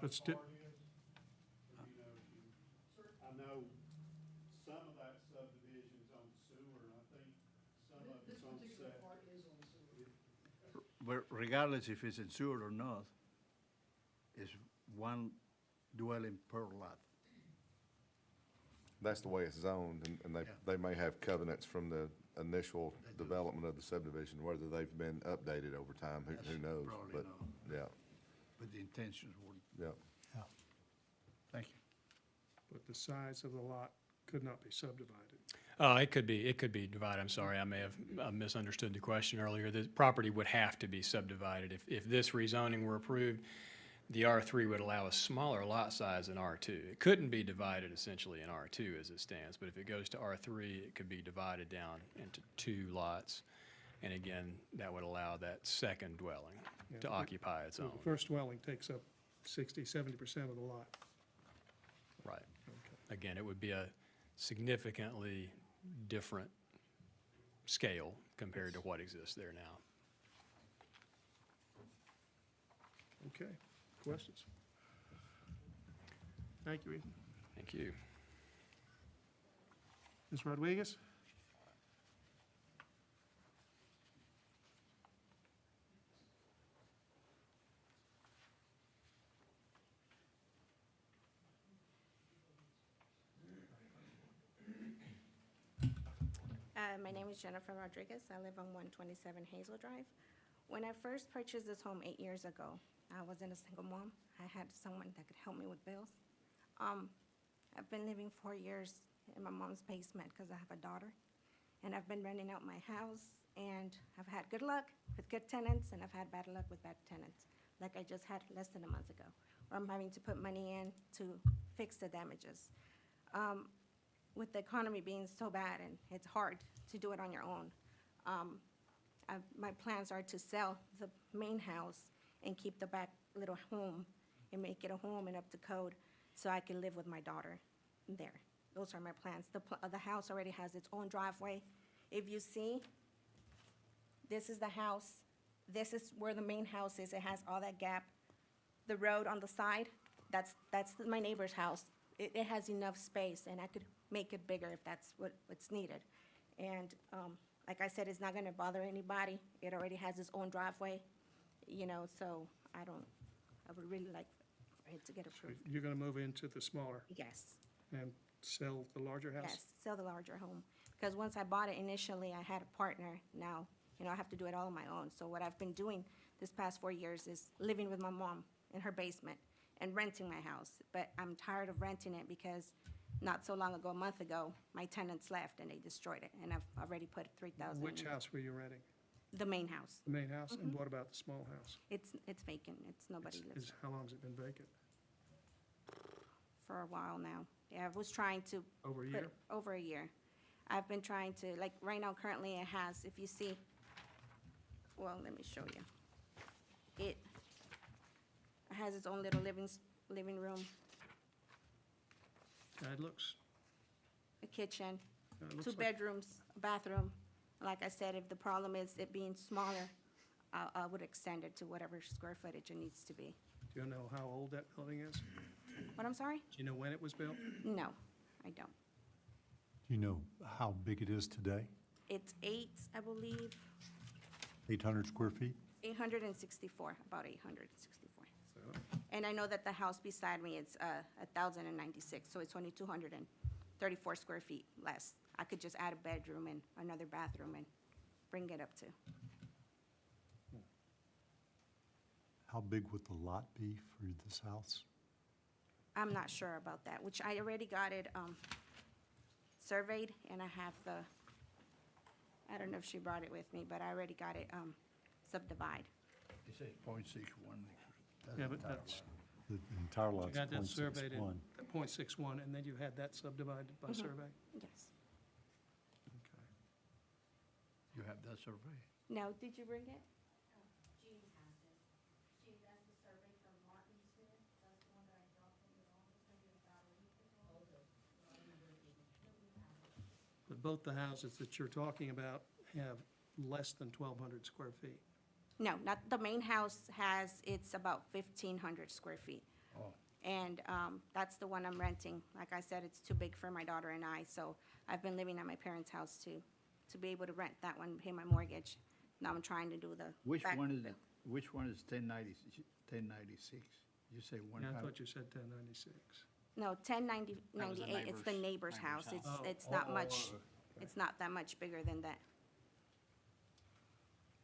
But still, I know some of that subdivision's on sewer, and I think some of This it's on particular septic. part is on sewer. But regardless if it's in sewer or not, it's one dwelling per lot. That's the way it's zoned, and they may have covenants from the initial development of the subdivision, whether they've been updated over time, who That's knows? probably But, no. yeah, But the intentions were, yeah. thank you. but the size of the lot could not be subdivided. It could be divided. I'm sorry, I may have misunderstood the question earlier. The property would have to be subdivided. If this rezoning were approved, the R3 would allow a smaller lot size than R2. It couldn't be divided essentially in R2 as it stands, but if it goes to R3, it could be divided down into 2 lots. And again, that would allow that second dwelling Yeah. to occupy its So own. the first dwelling takes up 60-70% of the lot. Right. Again, it would be a significantly different scale compared to what exists there now. Okay, questions? Thank you, Ethan. Thank you. Ms. Rodriguez? My name is Jennifer Rodriguez. I live on 127 Hazel Drive. When I first purchased this home 8 years ago, I wasn't a single mom. I had someone that could help me with bills. I've been living 4 years in my mom's basement because I have a daughter. And I've been renting out my house, and I've had good luck with good tenants, and I've had bad luck with bad tenants, like I just had less than a month ago, where I'm having to put money in to fix the damages. With the economy being so bad and it's hard to do it on your own, My plans are to sell the main house and keep the back little home and make it a home and up to code so I can live with my daughter there. Those are my plans. The house already has its own driveway. If you see, this is the house. This is where the main house is. It has all that gap. The road on the side, that's my neighbor's house. It has enough space, and I could make it bigger if that's what's needed. And, like I said, it's not gonna bother anybody. It already has its own driveway, you know, so I would really like for it to get approved. You're gonna move into the smaller Yes, and sell the larger house? yes, sell the larger home. Because once I bought it initially, I had a partner. Now, you know, I have to do it all on my own. So what I've been doing this past 4 years is living with my mom in her basement and renting my house. But I'm tired of renting it because not so long ago, a month ago, my tenants left and they destroyed it, and I've already put 3,000. Which house were you renting? The main house. The main house? And what about the small house? It's vacant. Nobody lives How long's it been vacant? for a while now. Yeah, I was trying to. Over a put- year? Over a year. I've been trying to, like, right now, currently it has, if you see, well, let me show you. It has its own little living room, It looks, a kitchen, it looks two like, bedrooms, a bathroom. Like I said, if the problem is it being smaller, I would extend it to whatever square footage it needs to be. do you know how old that building is? What, I'm sorry? Do you know when it was built? No, I don't. Do you know how big it is today? It's I believe, 800 square feet? 864, about 864. So, And I know that the house beside me, it's 1,096, so it's only 234 square feet less. I could just add a bedroom and another bathroom and bring it up to. How big would the lot be for this house? I'm not sure about that, which I already got it surveyed, and I have I don't know if she brought it with me, but I already got it subdivided. It says 0.61 acres. yeah, but that's, The entire you lot's got that surveyed at 0.61. .61, and then you had that subdivided by survey? Yes. Okay. You have that survey? No, did you bring it? Jean has it. Jean, that's the survey from Martin Smith. That's the one that I dropped in your office maybe about a week ago. Okay. But both the houses that you're talking about have less than 1,200 square feet. No, not, the main house it's about 1,500 square feet. Oh. And that's the one I'm renting. Like I said, it's too big for my daughter and I, so I've been living at my parents' house to be able to rent that one, pay my mortgage. Now I'm trying to do the. Which back- one is 1096? You say one Yeah, I house? thought you said 1096. No, 1098, it's the neighbor's house. It's not much, it's not that much bigger than that.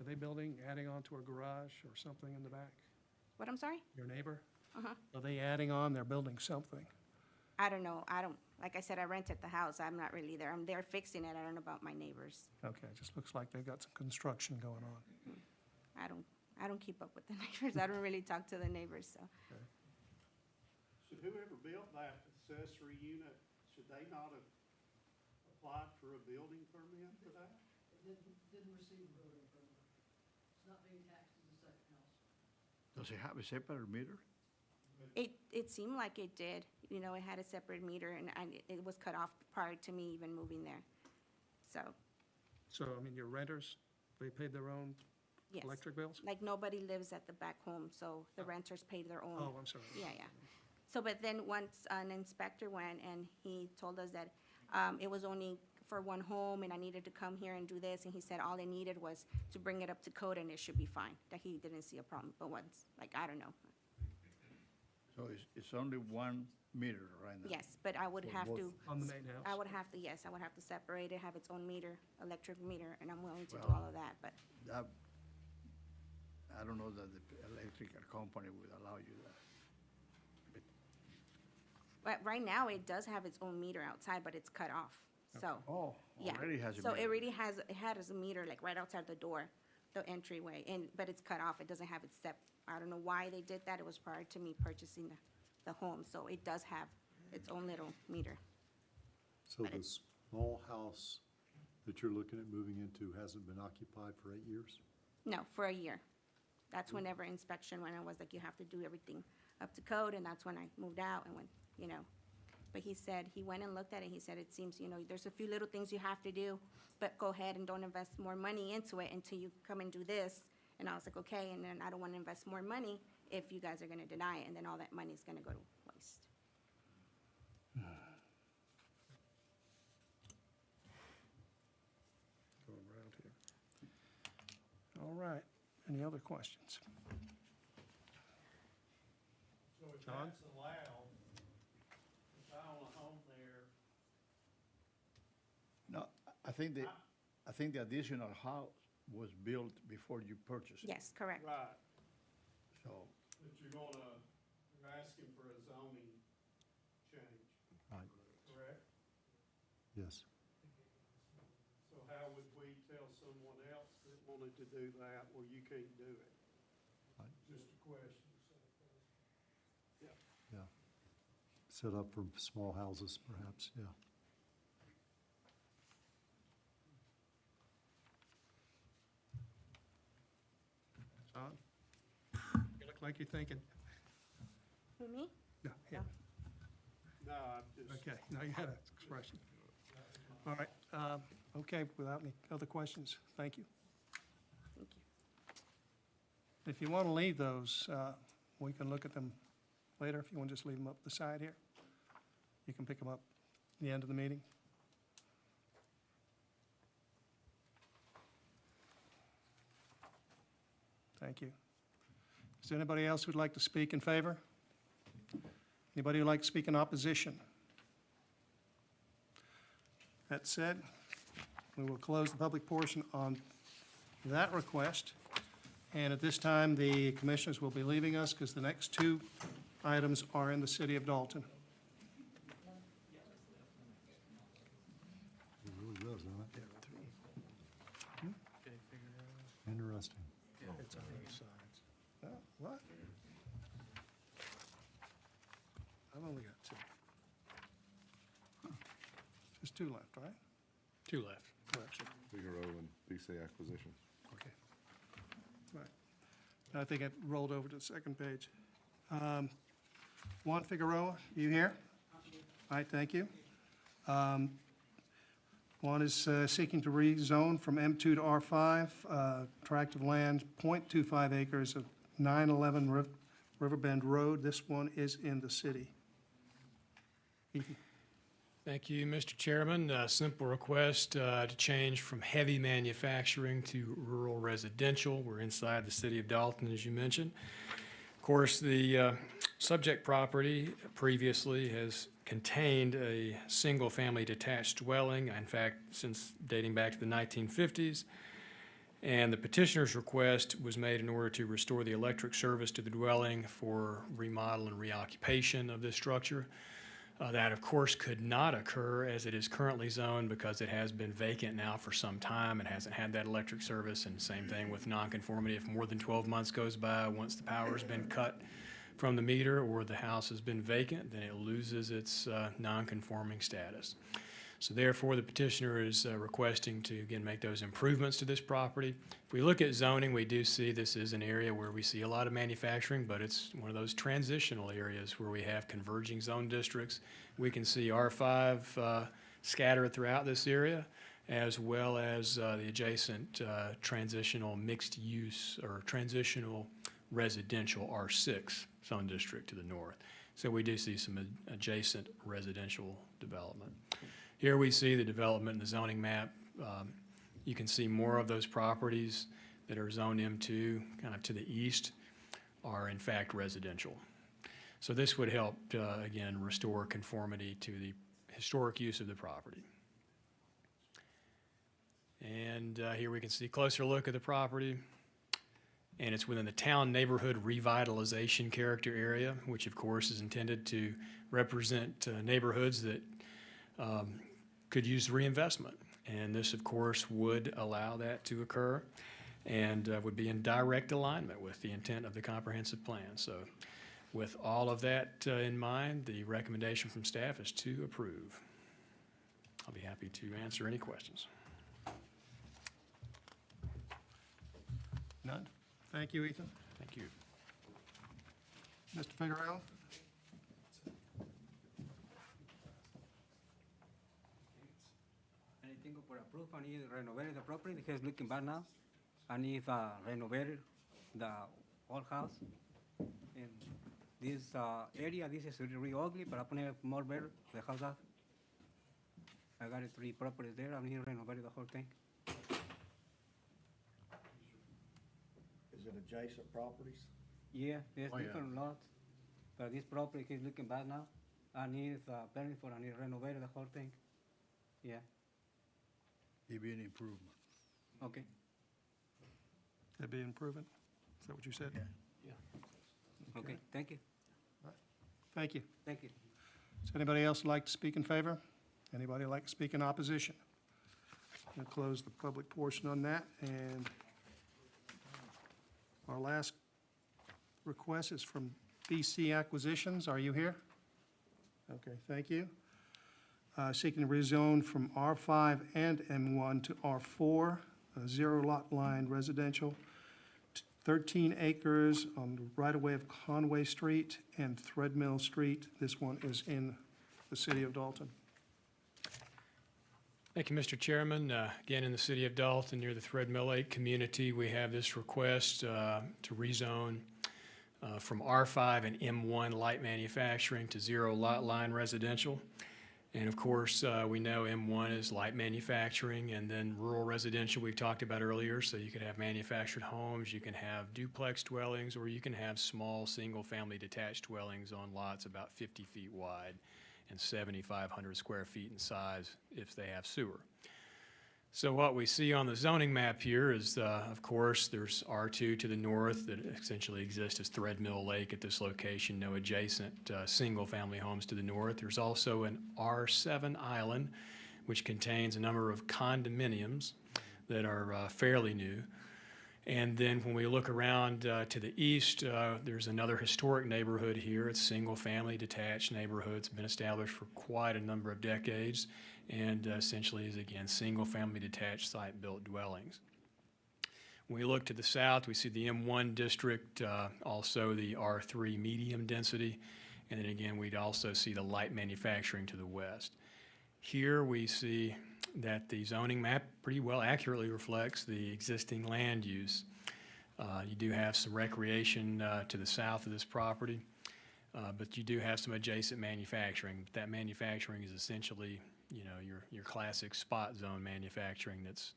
Are they building, adding on to a garage or something in the back? What, I'm sorry? Your neighbor? Uh-huh. Are they adding on, they're building something? I don't know. Like I said, I rented the house. I'm not really there. I'm there fixing it. I don't know about my neighbors. Okay, it just looks like they've got some construction going on. I don't keep up with the neighbors. I don't really talk to the neighbors, so. Should whoever built that accessory unit, should they not have applied for a building permit for that? Didn't receive a building permit. It's not being taxed as a second house. Does it have a separate meter? It seemed like it did. You know, it had a separate meter, and it was cut off prior to me even moving there. So, So, I mean, your renters, they paid their own yes. electric bills? Like, nobody lives at the back home, so the renters paid their own. Oh, I'm sorry. Yeah, yeah. So, but then once an inspector went and he told us that it was only for one home and I needed to come here and do this, and he said all I needed was to bring it up to code and it should be fine, that he didn't see a problem. But once, like, I don't know. So it's only one meter right now? Yes, but I would have to. On the main house? I would have to, yes, I would have to separate it, have its own meter, electric meter, and I'm willing to do Well, all of that, but That, I don't know that the electrical company would allow you that. But right now, it does have its own meter outside, but it's cut off, so. Oh, Yeah. already has a So it meter. already has, it has a meter like right outside the door, the entryway, but it's cut off, it doesn't have its step. I don't know why they did that, it was prior to me purchasing the home, so it does have its own little meter. So the small house that you're looking at moving into hasn't been occupied for 8 years? No, for a year. That's whenever inspection, when I was like, you have to do everything up to code, and that's when I moved out and when, you know. But he said, he went and looked at it, he said, it seems, you know, there's a few little things you have to do, but go ahead and don't invest more money into it until you come and do this. And I was like, okay, and then I don't wanna invest more money if you guys are gonna deny it, and then all that money's gonna go to waste. Going around here. All right, any other questions? So if John? that's allowed, if I own a home there, No, I think the additional house was built before you purchased it. Yes, correct. right, So, that you're asking for a zoning change, Right. correct? Yes. So how would we tell someone else that wanted to do that, well, you can't do it? Right. Just a question. Yeah. Set up for small houses, perhaps, yeah. John? You look like you're thinking. Who, me? No, yeah, No, I just. okay, now you had an expression. All right, okay, without any other questions, thank you. Thank you. If you want to leave those, we can look at them later. If you want to just leave them up the side here, you can pick them up at the end of the meeting. Thank you. Is there anybody else who'd like to speak in favor? Anybody who'd like to speak in opposition? That said, we will close the public portion on that request. And at this time, the commissioners will be leaving us because the next two items are in the city of Dalton. It really does, doesn't it? Interesting. It's on both sides. What? I've only got two. Just two left, right? Two left. Left. Figaro and BC acquisition. Okay. Right. And I think I rolled over to the second page. Juan Figueroa, you here? All right, thank you. Juan is seeking to rezone from M2 to R5, tract of land, .25 acres of 911 Riverbend Road. This one is in the city. Ethan? Thank you, Mr. Chairman. Simple request to change from heavy manufacturing to rural residential. We're inside the city of Dalton, as you mentioned. Of course, the subject property previously has contained a single-family detached dwelling, in fact, since dating back to the 1950s. And the petitioner's request was made in order to restore the electric service to the dwelling for remodel and reoccupation of this structure. That, of course, could not occur as it is currently zoned because it has been vacant now for some time and hasn't had that electric service. And same thing with nonconformity. If more than 12 months goes by, once the power's been cut from the meter or the house has been vacant, then it loses its nonconforming status. So therefore, the petitioner is requesting to, again, make those improvements to this property. If we look at zoning, we do see this is an area where we see a lot of manufacturing, but it's one of those transitional areas where we have converging zone districts. We can see R5 scattered throughout this area, as well as the adjacent transitional mixed use or transitional residential R6 zone district to the north. So we do see some adjacent residential development. Here we see the development in the zoning map. You can see more of those properties that are zoned M2, kind of to the east, are in fact residential. So this would help, again, restore conformity to the historic use of the property. And here we can see a closer look at the property. And it's within the town neighborhood revitalization character area, which of course is intended to represent neighborhoods that could use reinvestment. And this, of course, would allow that to occur and would be in direct alignment with the intent of the comprehensive plan. So with all of that in mind, the recommendation from staff is to approve. I'll be happy to answer any questions. None? Thank you, Ethan. Thank you. Mr. Figueroa? I think for approve, I need to renovate the property, because it's looking bad now. I need renovate the old house. And this area, this is really ugly, but I want to have more better, the house out. I got 3 properties there, I need to renovate the whole thing. Is it adjacent properties? Yeah, there's Oh, yeah. different lots, but this property is looking bad now. I need planning for, I need to renovate the whole thing. Yeah, It'd be an improvement. okay. That'd be an improvement? Is that what you said? Okay, thank you, Thank you. thank you. Does anybody else like to speak in favor? Anybody like to speak in opposition? We'll close the public portion on that, and our last request is from BC Acquisitions. Are you here? Okay, thank you. Seeking to rezone from R5 and M1 to R4, zero lot line residential, 13 acres on the right-of-way of Conway Street and Threadmill Street. This one is in the city of Dalton. Thank you, Mr. Chairman. Again, in the city of Dalton, near the Threadmill Lake community, we have this request to rezone from R5 and M1 light manufacturing to zero lot line residential. And of course, we know M1 is light manufacturing, and then rural residential we've talked about earlier. So you could have manufactured homes, you can have duplex dwellings, or you can have small single-family detached dwellings on lots about 50 feet wide and 7,500 square feet in size if they have sewer. So what we see on the zoning map here is, of course, there's R2 to the north that essentially exists as Threadmill Lake at this location, no adjacent single-family homes to the north. There's also an R7 island, which contains a number of condominiums that are fairly new. And then when we look around to the east, there's another historic neighborhood here. It's single-family detached neighborhood. It's been established for quite a number of decades, and essentially is, again, single-family detached site-built dwellings. When we look to the south, we see the M1 district, also the R3 medium density, and then again, we'd also see the light manufacturing to the west. Here we see that the zoning map pretty well accurately reflects the existing land use. You do have some recreation to the south of this property, but you do have some adjacent manufacturing. That manufacturing is essentially, you know, your classic spot zone manufacturing that's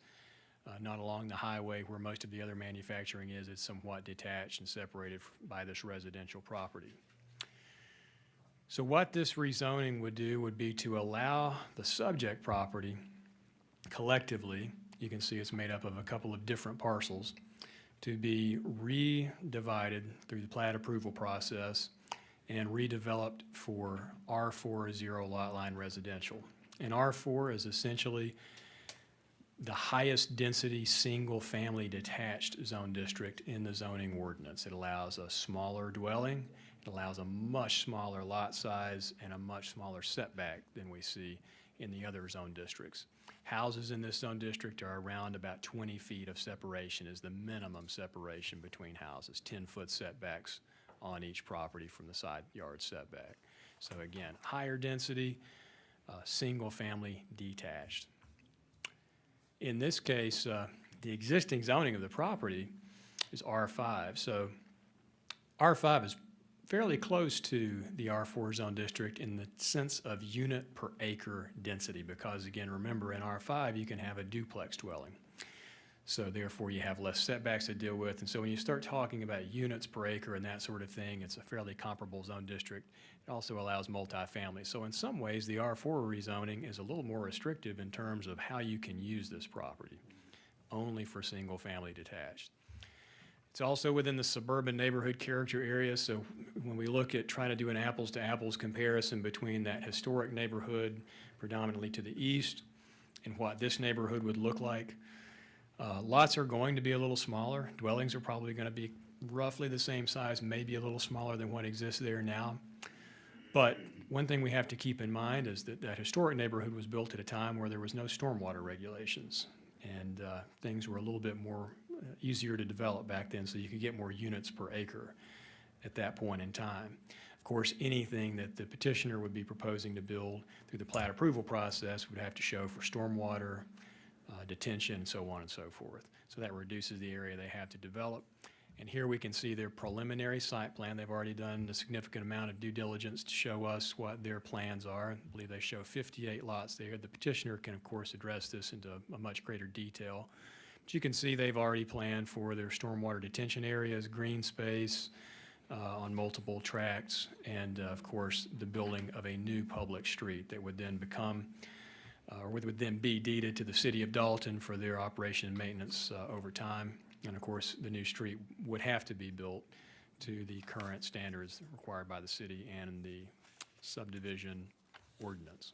not along the highway where most of the other manufacturing is. It's somewhat detached and separated by this residential property. So what this rezoning would do would be to allow the subject property collectively, you can see it's made up of a couple of different parcels, to be re-divided through the plat approval process and redeveloped for R4 zero lot line residential. And R4 is essentially the highest density single-family detached zone district in the zoning ordinance. It allows a smaller dwelling, it allows a much smaller lot size, and a much smaller setback than we see in the other zone districts. Houses in this zone district are around about 20 feet of separation is the minimum separation between houses, 10-foot setbacks on each property from the side yard setback. So again, higher density, single-family detached. In this case, the existing zoning of the property is R5. So R5 is fairly close to the R4 zone district in the sense of unit per acre density, because again, remember in R5 you can have a duplex dwelling. So therefore you have less setbacks to deal with. And so when you start talking about units per acre and that sort of thing, it's a fairly comparable zone district. It also allows multifamily. So in some ways, the R4 rezoning is a little more restrictive in terms of how you can use this property, only for single family detached. It's also within the suburban neighborhood character area, so when we look at trying to do an apples to apples comparison between that historic neighborhood predominantly to the east and what this neighborhood would look like, lots are going to be a little smaller. Dwellings are probably going to be roughly the same size, maybe a little smaller than what exists there now. But one thing we have to keep in mind is that that historic neighborhood was built at a time where there was no stormwater regulations, and things were a little bit more easier to develop back then, so you could get more units per acre at that point in time. Of course, anything that the petitioner would be proposing to build through the plat approval process would have to show for stormwater, detention, and so on and so forth. So that reduces the area they have to develop. And here we can see their preliminary site plan. They've already done a significant amount of due diligence to show us what their plans are. I believe they show 58 lots there. The petitioner can, of course, address this into a much greater detail. But you can see they've already planned for their stormwater detention areas, green space on multiple tracts, and, of course, the building of a new public street that would then become or would then be deeded to the city of Dalton for their operation and maintenance over time. And of course, the new street would have to be built to the current standards required by the city and the subdivision ordinance.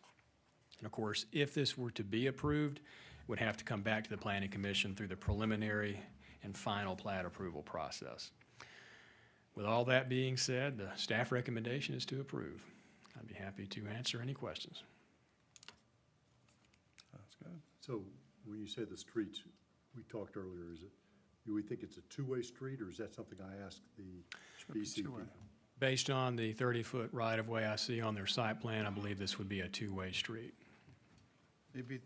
And of course, if this were to be approved, it would have to come back to the Planning Commission through the preliminary and final plat approval process. With all that being said, the staff recommendation is to approve. I'd be happy to answer any questions. That's good. So when you say the streets, we talked earlier, do we think it's a two-way street, or is that something I asked the BCP? Based on the 30-foot right-of-way I see on their site plan, I believe this would be a two-way street. Maybe it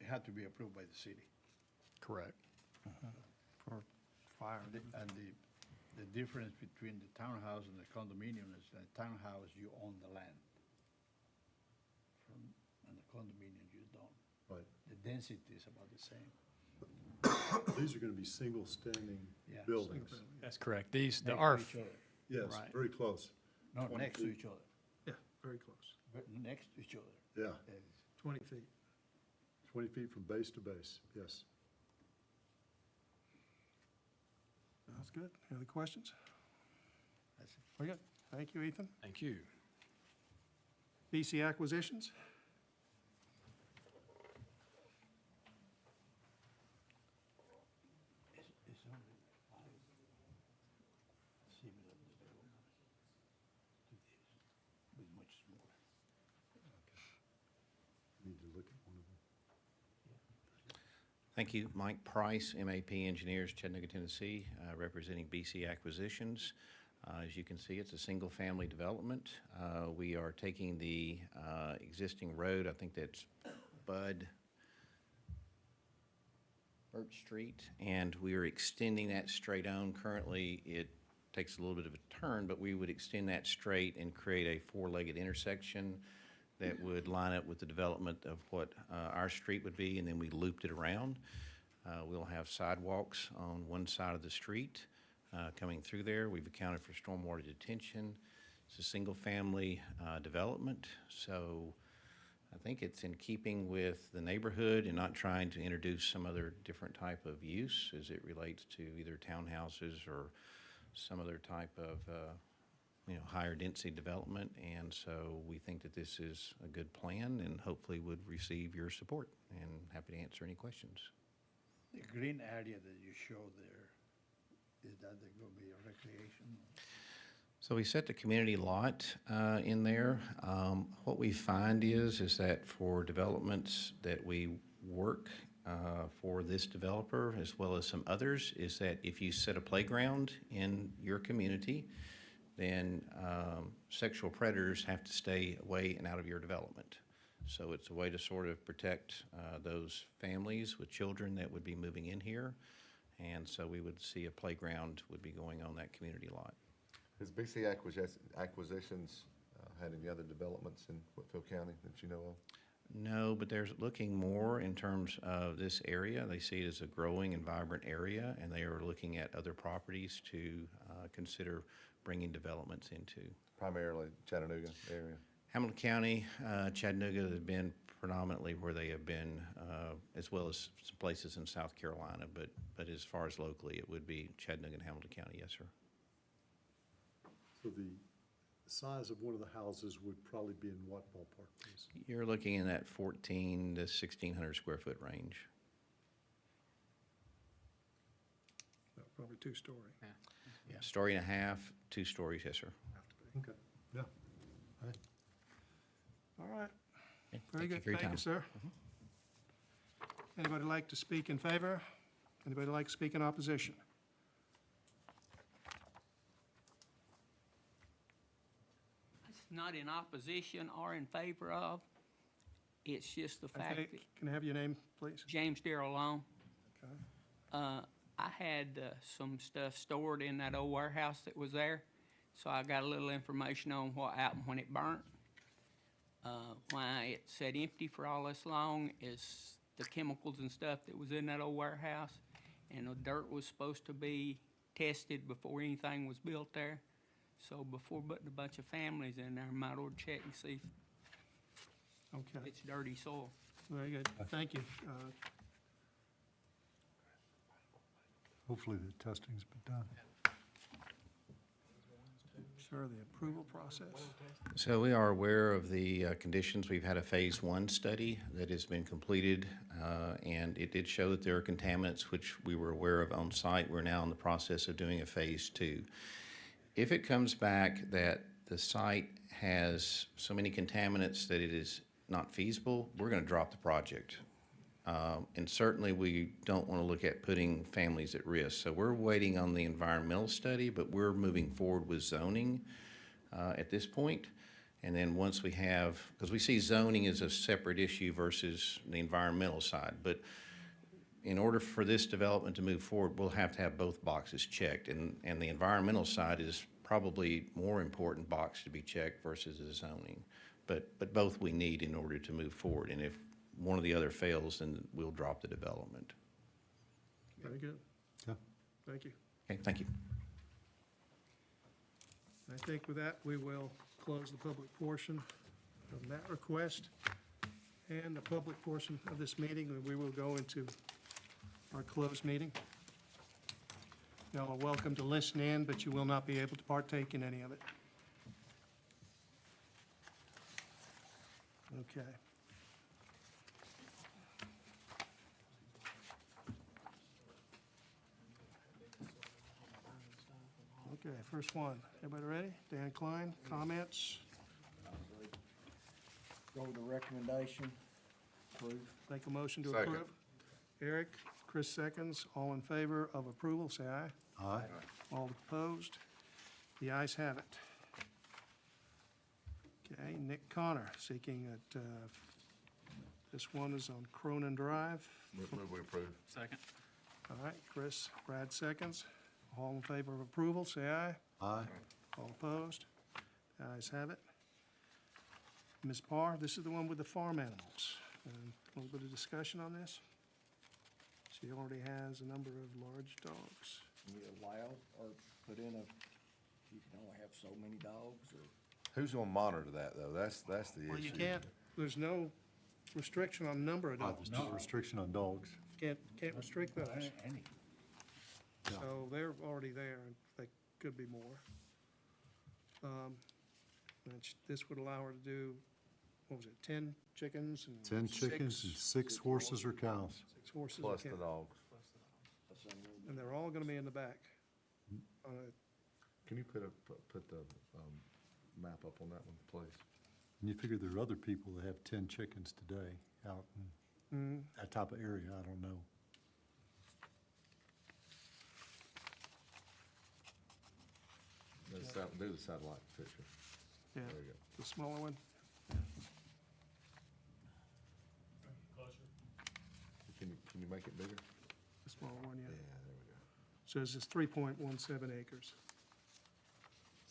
had to be approved by the city. Correct. For fire. And the difference between the townhouse and the condominium is that townhouse, you own the land. And the condominium, you don't. Right. The density is about the same. These are gonna be single-standing Yeah, buildings. That's correct. These, the Next to ARF, each other. Yes, Right. very close. No, 20 next to feet. each other. Yeah, very close, Next to each other. Yeah, 20 feet. 20 feet from base to base, yes. That's good. Any other questions? That's it. Very good. Thank you, Ethan. thank you. BC Acquisitions? It's only 5 similar developments to this, but much smaller. Need to look at one of them. Thank you. Mike Price, MAP Engineers, Chattanooga, Tennessee, representing BC Acquisitions. As you can see, it's a single-family development. We are taking the existing road, I think that's Birch Street, and we are extending that straight on. Currently, it takes a little bit of a turn, but we would extend that straight and create a four-legged intersection that would line up with the development of what our street would be, and then we looped it around. We'll have sidewalks on one side of the street coming through there. We've accounted for stormwater detention. It's a single-family development, so I think it's in keeping with the neighborhood and not trying to introduce some other different type of use as it relates to either townhouses or some other type of higher density development. And so we think that this is a good plan and hopefully would receive your support, and happy to answer any questions. The green area that you show there, is that going to be a recreation? So we set the community lot in there. What we find is that for developments that we work for this developer as well as some others, is that if you set a playground in your community, then sexual predators have to stay away and out of your development. So it's a way to sort of protect those families with children that would be moving in here. And so we would see a playground would be going on that community lot. Has BC Acquisitions had any other developments in Whitfield County that you know of? No, but they're looking more in terms of this area. They see it as a growing and vibrant area, and they are looking at other properties to consider bringing developments into. Primarily Chattanooga area? Hamilton County, Chattanooga has been predominantly where they have been, as well as some places in South Carolina, but as far as locally, it would be Chattanooga and Hamilton County, yes, sir. So the size of one of the houses would probably be in what ballpark, please? You're looking in that 1,400 to 1,600 square foot range. Probably two-story. Yeah, story and a half, 2 stories, yes, sir. Okay, yeah. All right. Okay, Very thank you good. for your Thank you, time. sir. Anybody like to speak in favor? Anybody like to speak in opposition? It's not in opposition or in favor of. It's just the fact Okay, that can I have your name, please? James Darrell Long. Okay. I had some stuff stored in that old warehouse that was there, so I got a little information on what happened when it burnt. Why it sat empty for all this long is the chemicals and stuff that was in that old warehouse, and the dirt was supposed to be tested before anything was built there. So before putting a bunch of families in there, I might ought to check and see if Okay, it's dirty soil. very good. Thank you. Hopefully the testing's been done. Sir, the approval process? So we are aware of the conditions. We've had a Phase 1 study that has been completed, and it did show that there are contaminants which we were aware of on site. We're now in the process of doing a Phase 2. If it comes back that the site has so many contaminants that it is not feasible, we're going to drop the project. And certainly, we don't want to look at putting families at risk. So we're waiting on the environmental study, but we're moving forward with zoning at this point. And then once we have, because we see zoning as a separate issue versus the environmental side. But in order for this development to move forward, we'll have to have both boxes checked. And the environmental side is probably more important box to be checked versus the zoning. But both we need in order to move forward. And if one or the other fails, then we'll drop the development. Very good. Yeah. Thank you. Okay, thank you. I think with that, we will close the public portion of that request and the public portion of this meeting, and we will go into our closed meeting. Y'all are welcome to listen in, but you will not be able to partake in any of it. Okay. Okay, first one. Everybody ready? Dan Klein, comments? Go with the recommendation, approve. Make a motion to Second. approve. Eric, Chris seconds. All in favor of approval, say aye. Aye. All opposed? The ayes have it. Okay, Nick Connor seeking at, this one is on Cronin Drive. Move we approve. Second. All right, Chris, Brad seconds. All in favor of approval, say aye. Aye. All opposed? The ayes have it. Ms. Parr, this is the one with the farm animals. A little bit of discussion on this. She already has a number of large dogs. Can you allow or put in a, you can only have so many dogs, or? Who's gonna monitor that, though? That's the issue. Well, you can't, there's no restriction on number of dogs. There's no restriction on dogs. Can't restrict those. So they're already there, and they could be more. This would allow her to do, what was it, 10 chickens and 10 chickens and 6 horses or cows. 6 horses and Plus the cows. dogs. And they're all gonna be in the back. Can you put the, map up on that one, please? And you figure there are other people that have 10 chickens today out in that type of area, I don't know. Do the satellite picture. Yeah, There you go. the smaller one. Closer. Can you make it bigger? The smaller one, Yeah, yeah. there we go. So this is 3.17 acres.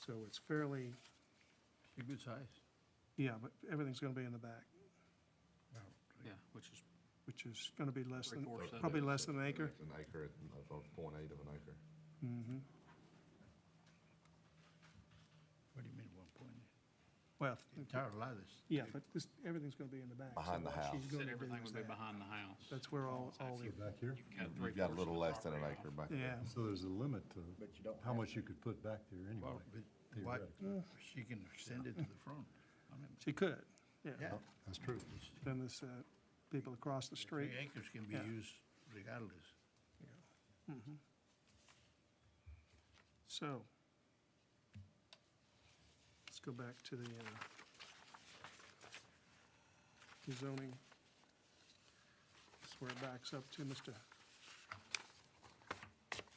So it's fairly, A good size. yeah, but everything's gonna be in the back, Yeah, which is which is gonna be less than, Three-fourths of it. probably less than an acre. It's an acre, of 0.8 of an acre. Mm-hmm. What do you mean, 1 point? Well, Entire lot is. yeah, but this, everything's gonna be in the back. so Behind the what house. she's gonna said do everything is would be that. behind the house. That's where all the, Back here? You've got a little less than an acre back there. yeah. So there's a limit to But you don't how have much to. you could put back there anyway. Well, but what, theoretically. she can extend it to the front. I mean, She could, yeah. yeah. That's true. Then this, people across the street. 3 acres can be Yeah. used regardless. Mhm. So, let's go back to the zoning. That's where it backs up to Mr.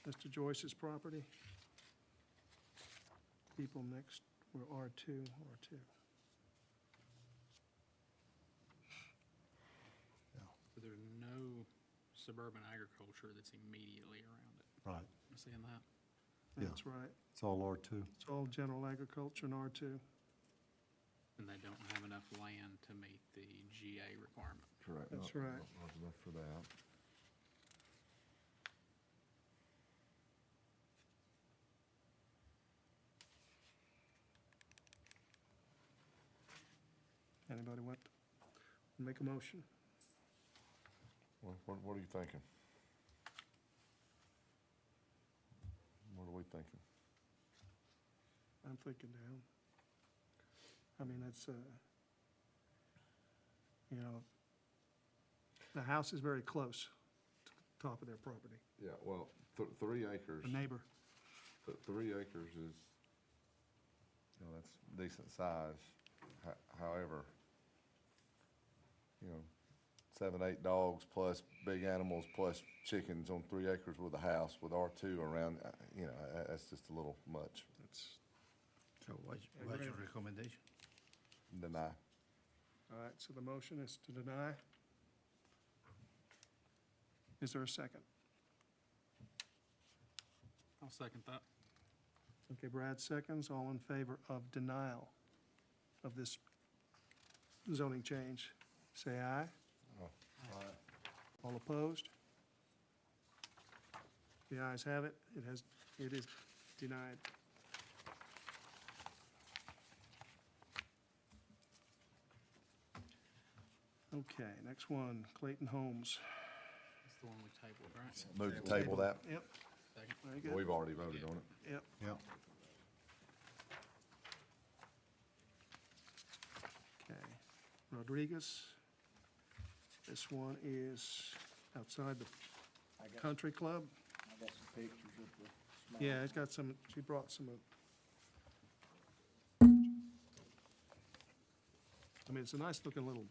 Mr. Joyce's property. People next were R2, R2. So there's no suburban agriculture that's immediately around it. Right, I'm seeing that. Yeah. That's right. it's all R2. It's all general agriculture and R2. And they don't have enough land to meet the GA requirement. Correct. That's not- right. Not enough for that. Anybody want to make a motion? What are you thinking? What are we thinking? I'm thinking down. I mean, it's, you know, the house is very close to the top of their property. Yeah, well, 3 acres. The neighbor, 3 acres is, you know, that's decent size. However, you know, 7, 8 dogs plus big animals plus chickens on 3 acres with a house with R2 around, you know, that's just a little much. it's, So what's your recommendation? Deny. all right, so the motion is to deny. Is there a second? I'll second that. Okay, Brad seconds. All in favor of denial of this zoning change, say aye. All opposed? The ayes have it. It is denied. Okay, next one, Clayton Homes. That's the one we tabled, right? Move to table that. Yep, Second. very good. We've already voted on it. Yep. Yep. Okay, Rodriguez. This one is outside the I got, country club. I got some pictures of the small. Yeah, it's got some, she brought some of. I mean, it's a nice looking little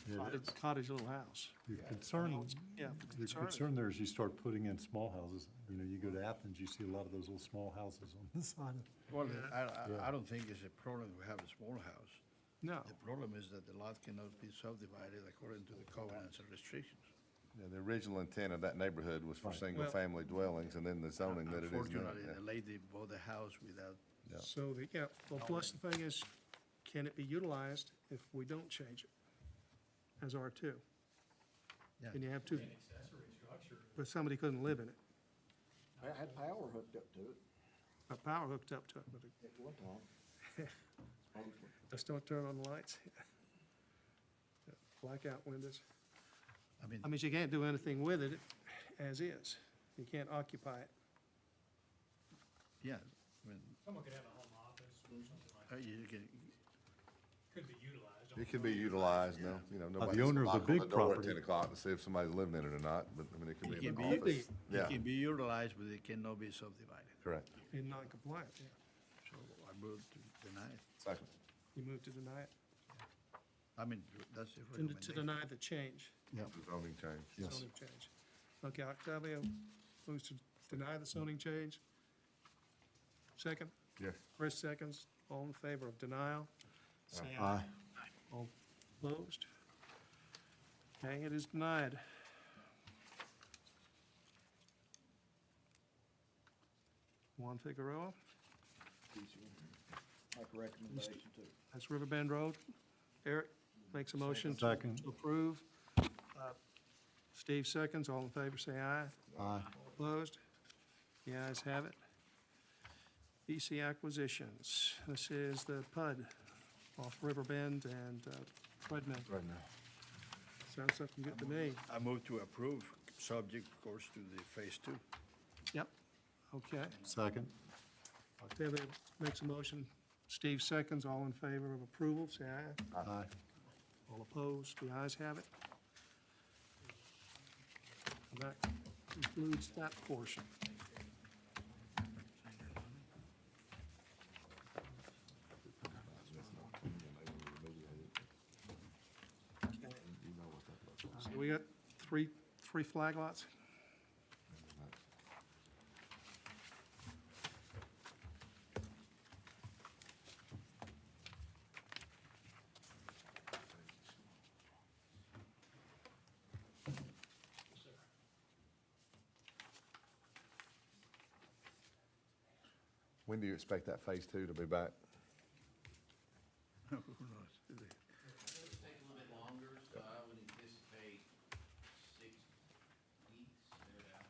It is. cottage little house. Your concern, Yeah, your concern there is you start putting in small houses. You know, you go to Athens, you see a lot of those little small houses on the side of. Well, Yeah. I don't think it's a problem we have a small house. No, The problem is that the lot cannot be subdivided according to the covenants and restrictions. Yeah, the original intent of that neighborhood was for single-family dwellings, and then the zoning that it is now. Unfortunately, Yeah. the lady bought the house without, Yeah. so the, yeah, well, plus the thing is, can it be utilized if we don't change it as R2? Yeah. Can you have two, Accessory structure. but somebody couldn't live in it? I had power hooked up to it A power hooked up to it, but it- at one time. Supposedly. just don't turn on the lights. Blackout windows. I mean, I mean, you can't do anything with it as is. You can't occupy it. yeah, I mean, Someone could have a home office or something like that. you can, Could be utilized. It can be utilized, no, you know, the nobody's owner of the knock on big door at property. 10 o'clock to see if somebody's living in it or not, but, I mean, it can it be can an be, office. Yeah, it can be utilized, but it cannot be subdivided. correct. In non-compliant, yeah. So I move to deny it. Second. You move to deny it, I mean, that's the to recommendation. deny the change, Yep. The zoning change. Yes. zoning change. Okay, Octavio moves to deny the zoning change. Second, Yes. Chris seconds. All in favor of denial? Say Aye. All opposed? Okay, it is denied. Juan Figueroa, Make a recommendation to. that's Riverbend Road. Eric makes a motion to Second. approve. Steve seconds. All in favor, say aye. Aye. Opposed? The ayes have it. BC Acquisitions. This is the PUD off Riverbend and Redmond. Right now. Sounds something good to me. I move to approve, subject, of course, to the phase 2. Yep. Okay. Second. Octavio makes a motion. Steve seconds. All in favor of approval, say aye. Aye. All opposed? The ayes have it. And that concludes that portion. So we got three flag lots? When do you expect that phase two to be back? It'll take a little bit longer, so I would anticipate 6 weeks, thereabout.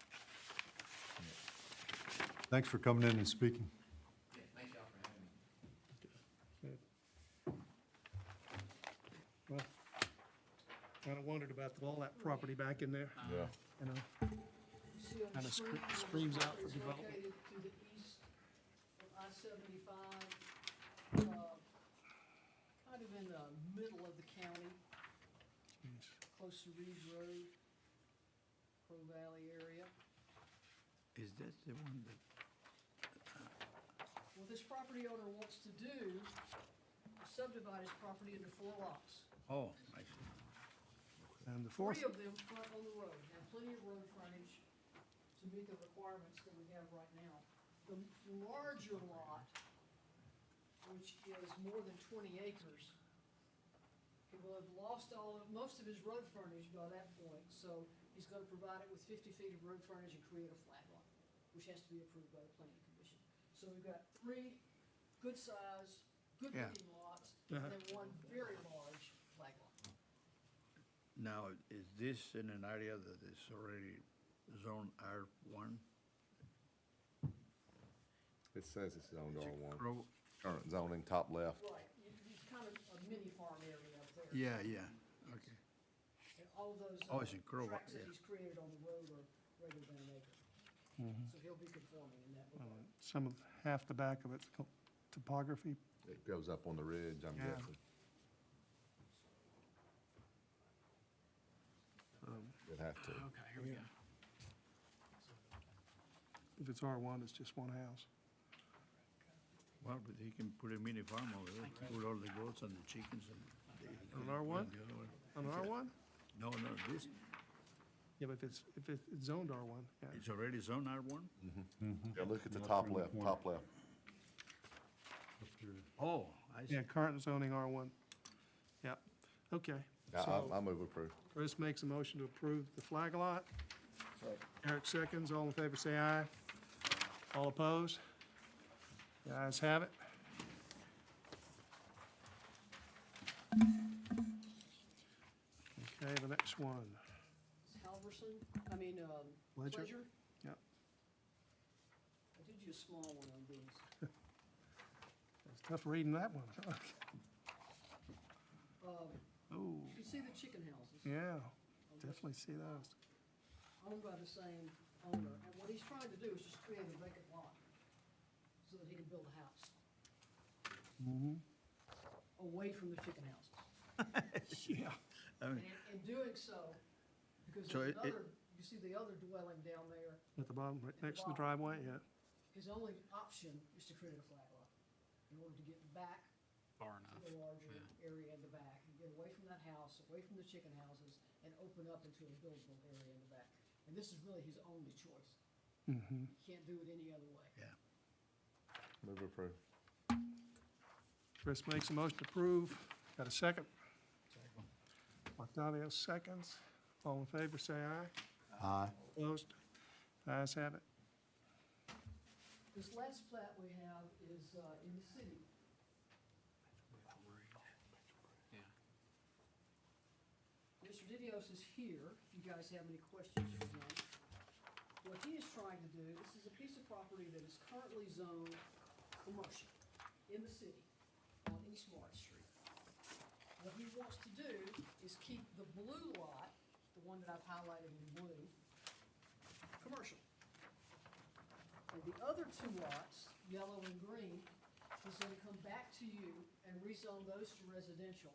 Thanks for coming in and speaking. Yeah, thank y'all for having me. Well, kind of wondered about all that property back in there, Yeah. you know? See on the Kinda screen, where the screams out for property is development. located to the east of I-75, kind of in the middle of the county, close to Reeves Road, Crow Valley area. Is that the one that, What this property owner wants to do is subdivide his property into 4 lots. oh, I see. And the fourth, 3 of them front on the road, have plenty of road frontage to meet the requirements that we have right now. The larger lot, which is more than 20 acres, he will have lost most of his road frontage by that point, so he's gonna provide it with 50 feet of road frontage and create a flag lot, which has to be approved by the planning commission. So we've got 3 good size, good looking lots, and then 1 very large flag lot. Now, is this in an area that is already zone R1? It says it's zoned R1. Crow- Current zoning, top left. Right, it's kind of a mini farm area up there. Yeah, yeah, okay. And all of those Oh, it's in Crow, tracks that yeah. he's created on the road are greater than an acre. Mhm. So he'll be conforming in that regard. some of, half the back of it's topography. It goes up on the ridge, I'm Yeah. guessing. It'd have to. Okay, here we go. If it's R1, it's just 1 house. Well, but he can put a mini farm over there, put all the goats and the chickens and. On R1? the other one. On R1? No, no, this, Yeah, but if it's zoned R1, yeah. it's already zone R1? Yeah, look at the top left, top left. Oh, I see. Yeah, current zoning R1. Yeah, okay. I So move approved. Chris makes a motion to approve the flag lot. Eric seconds. All in favor, say aye. All opposed? The ayes have it. Okay, the next one. It's Halverson, Ledger? Pleasure. Yep. I did you a small one on these. It's tough reading that one. Oh, You see the chicken houses? yeah, definitely see those. Owned by the same owner, and what he's trying to do is just create a vacant lot so that he can build a house Mm-hmm. away from the chicken houses. Yeah. And in doing so, because So there's it- another, you see the other dwelling down there, At the bottom, right next to the driveway, yeah. his only option is to create a flag lot in order to get back Far to enough. the larger Yeah. area in the back, and get away from that house, away from the chicken houses, and open up into a buildable area in the back. And this is really his only choice. Mm-hmm. He can't do it any other way. Yeah. Move approved. Chris makes a motion to approve. Got a second? Octavio seconds. All in favor, say aye. Aye. Opposed? Ayes have it. This last plat we have is in the city. Yeah. Mr. Didios is here, if you guys have any questions for him. What he is trying to do, this is a piece of property that is currently zoned commercial in the city on East March Street. What he wants to do is keep the blue lot, the one that I've highlighted in blue, commercial. And the other 2 lots, yellow and green, he's gonna come back to you and rezone those to residential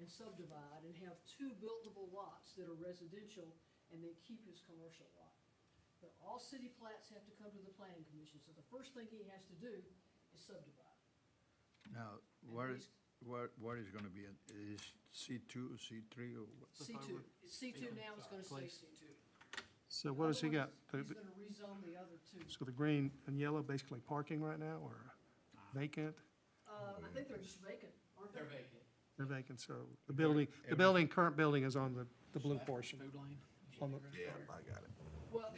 and subdivide and have 2 buildable lots that are residential and then keep his commercial lot. But all city plats have to come to the planning commission, so the first thing he has to do is subdivide. Now, what is gonna be, is C2, C3, or what? C2, C2 now is gonna say C2. So what does he got? He's gonna rezone the other 2. So the green and yellow basically parking right now, or vacant? I think they're just vacant, aren't they? They're vacant. They're vacant, so the current building is on the blue portion. Food lane? On the, Yeah, I got it. Well,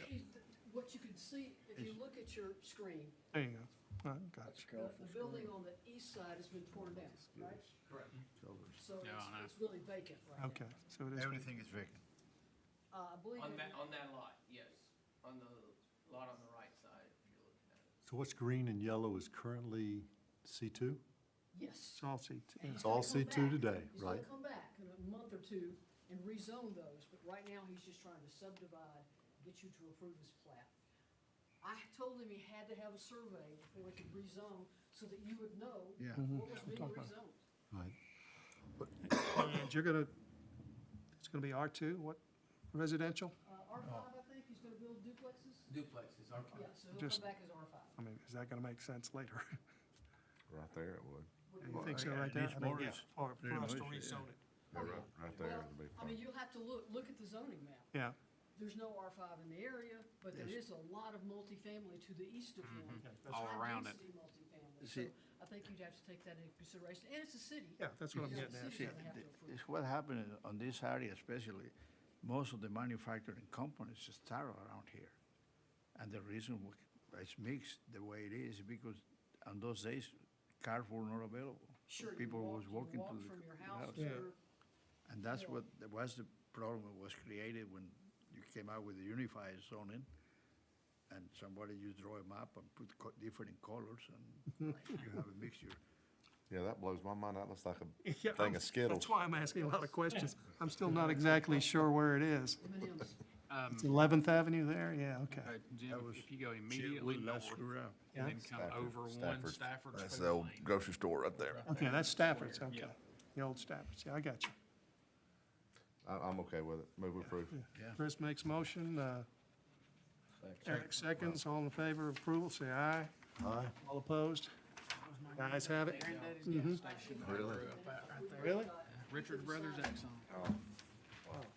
what you can see, if you look at your screen, there you go. Gotcha. The building on the east side has been torn down, right? Correct. So Yeah, I know. it's really vacant right now. Okay, so it is. Everything is vacant. I believe. On it- that lot, yes. On the lot on the right side, if you're looking at it. So what's green and yellow is currently C2? Yes. It's all seats. And he's It's all gonna come C2 back. today, He's right? gonna come back in a month or two and rezone those, but right now, he's just trying to subdivide, get you to approve his plat. I told him he had to have a survey before he could rezone, so that you would know Yeah. what was being Talk about it. rezoned. Right. And you're gonna, it's gonna be R2, what, residential? R5, I think, he's gonna build duplexes? Duplexes, okay. Yeah, so he'll Just- come back as R5. I mean, is that gonna make sense later? Right there it would. You think so, yeah, right it there? needs I mean, more yeah, is for pretty us to much, yeah. rezone it. Yeah, right there Well, is a big I part. mean, you'll have to look at the zoning map. Yeah. There's no R5 in the area, but there is a lot of multifamily to the east of him. All around it. High-density multifamily, so See- I think you'd have to take that into consideration, and it's a city. Yeah, that's what I'm You know, getting the at. city's See, gonna have to approve. it's what happened on this area especially, most of the manufacturing companies start around here. And the reason it's mixed the way it is because on those days, cars were not available. Sure, you People was walk walking to the. from your house house. to your, And that's Yeah. what, that was the problem that was created when you came out with the unified zoning. And somebody just draw a map and put different colors and you have a mixture. Yeah, that blows my mind. That looks like a Yeah, thing of Skittles. That's why I'm asking a lot of questions. I'm still not exactly sure where it is. M&Ms. It's 11th Avenue there? Yeah, okay. Jim, That was if you go immediately north screw up. and then come over one Stafford's. Stafford's That's four the old lane. grocery store right there. Okay, that's Stafford's, okay. Yeah. The old Stafford's, yeah, I got you. I'm okay with it. Move approved. Yeah. Chris makes motion, Eric seconds, all in favor of approval, say aye. Aye. All opposed? Guys have it? Mhm. Really? Really? Richard Brothers Exxon.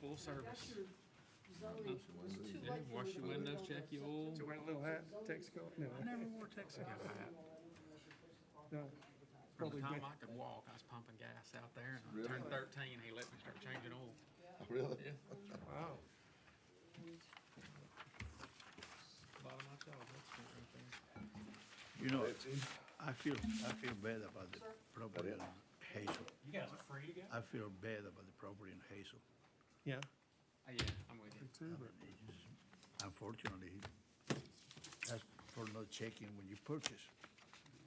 Full service. That's your zoning, it's too Yeah, late for wash you your to windows, rezone. check your oil. So wear a little hat, Texaco? No. I never wore Texaco hat. No. From the Probably time been- I could walk, I was pumping gas out there, and I turned 13, he let me start changing oil. Really? Yeah. Wow. Bottom of my jaw, that's it right there. You know, I feel bad about the property on Hazel. You guys are free to go? I feel bad about the property in Hazel. Yeah. Yeah, I'm with you. Me too, but Unfortunately, that's for not checking when you purchase.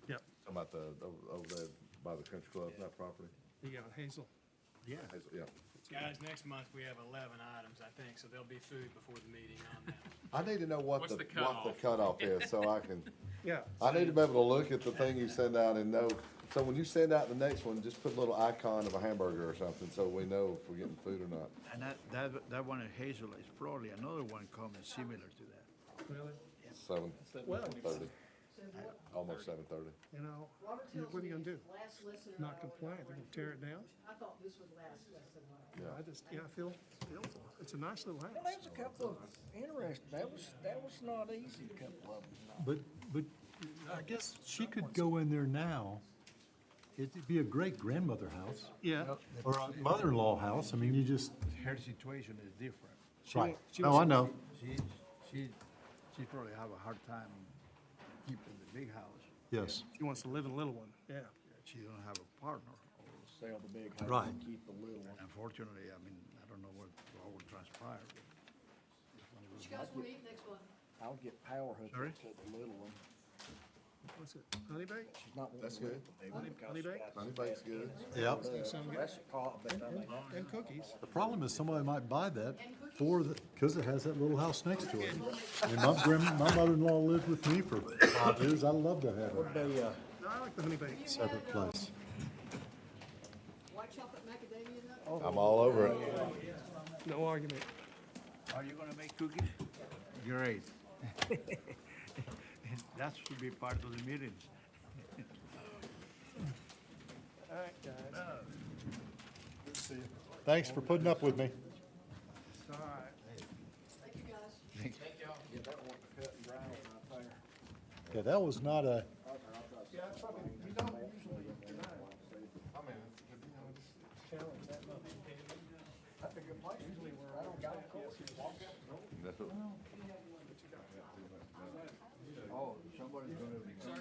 Yep, Talking about the, over there by the country club, that property? you got Hazel. Yeah. Yeah. Guys, next month we have 11 items, I think, so there'll be food before the meeting on that. I need to know what What's the the cutoff is, so I can, Yeah. I need to be able to look at the thing you send out and know. So when you send out the next one, just put a little icon of a hamburger or something, so we know if we're getting food or not. And that one in Hazel is probably another one coming similar to that. Really? 7:30, Well, almost 7:30. you know, Robert tells what are you me gonna do? it lasts less than an Not hour compliant, they're gonna tear it down? I thought this would last less than an hour. I just, yeah, I feel, it's a nice little Well, house. there's a couple of interesting, that was not easy, a couple of them. But I guess she could go in there now. It'd be a great grandmother house Yeah. or a mother-in-law house. I mean, you just, Her situation is different. right. she Oh, was- I know. She probably have a hard time keeping the big house. Yes. She wants to live in a little one, yeah. She don't have a partner. Sell the big house Right. and keep the little one. Unfortunately, I mean, I don't know what will transpire. What you guys wanna eat next month? I'll get power hooked Sorry? up to the little one. What's it, honey baked? She's not wanting That's to live good. with me Honey- because honey she baked? got Honey some bake's bad good. kids. Yep. That's a problem, but I mean, And cookies. The problem is somebody might buy that for the, because it has that little house next to it. And my mother-in-law lived with me for 5 years. I'd love to have a they, No, I like the honey baked. separate place. White chocolate macadamia nut? I'm all over it. No argument. Are you gonna make cookies? Great. That should be part of the meetings. All right, guys. Thanks for putting up with me. All right. Thank you, guys. get that one cut and dry right there. Yeah, that was not a, Yeah, it's probably, we don't usually deny challenge that much. That's a good place. Usually we're, I don't got a course. Oh, somebody's gonna become,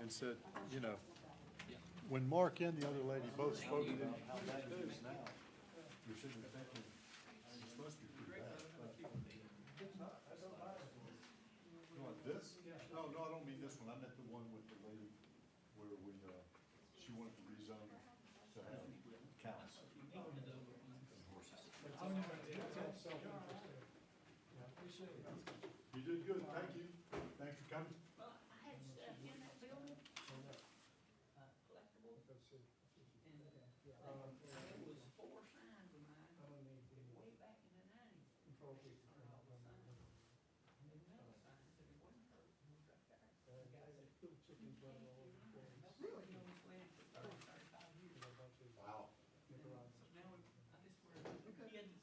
and said, you know, when Mark and the other lady both spoke about how bad it is now, you're sitting there thinking, it's supposed to be pretty bad. You want this? No, I don't mean this one. I meant the one with the lady where she wanted to rezone to have cows and horses. You did good, thank you. Thanks for coming. Wow.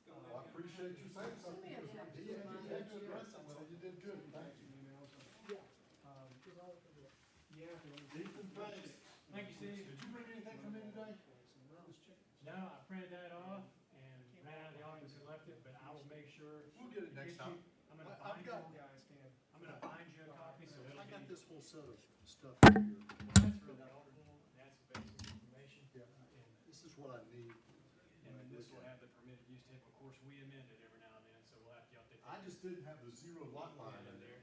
Well, I appreciate you saying something, because he had to address it, so you did good, thank you. Ethan, thanks. Thank you, Steve. Did you bring anything from in today? No, I printed that off and ran out of the office and left it, but I will make sure. We'll get it next time. I'm gonna I've bind you, got- I'm gonna bind you a copy, so it'll I got be. this whole set of stuff here. That's really helpful, that's basic information. And This is what I need. and then this will have the permitted use table. Of course, we amend it every now and then, so we'll have to update. I just didn't have the zero lot line in there.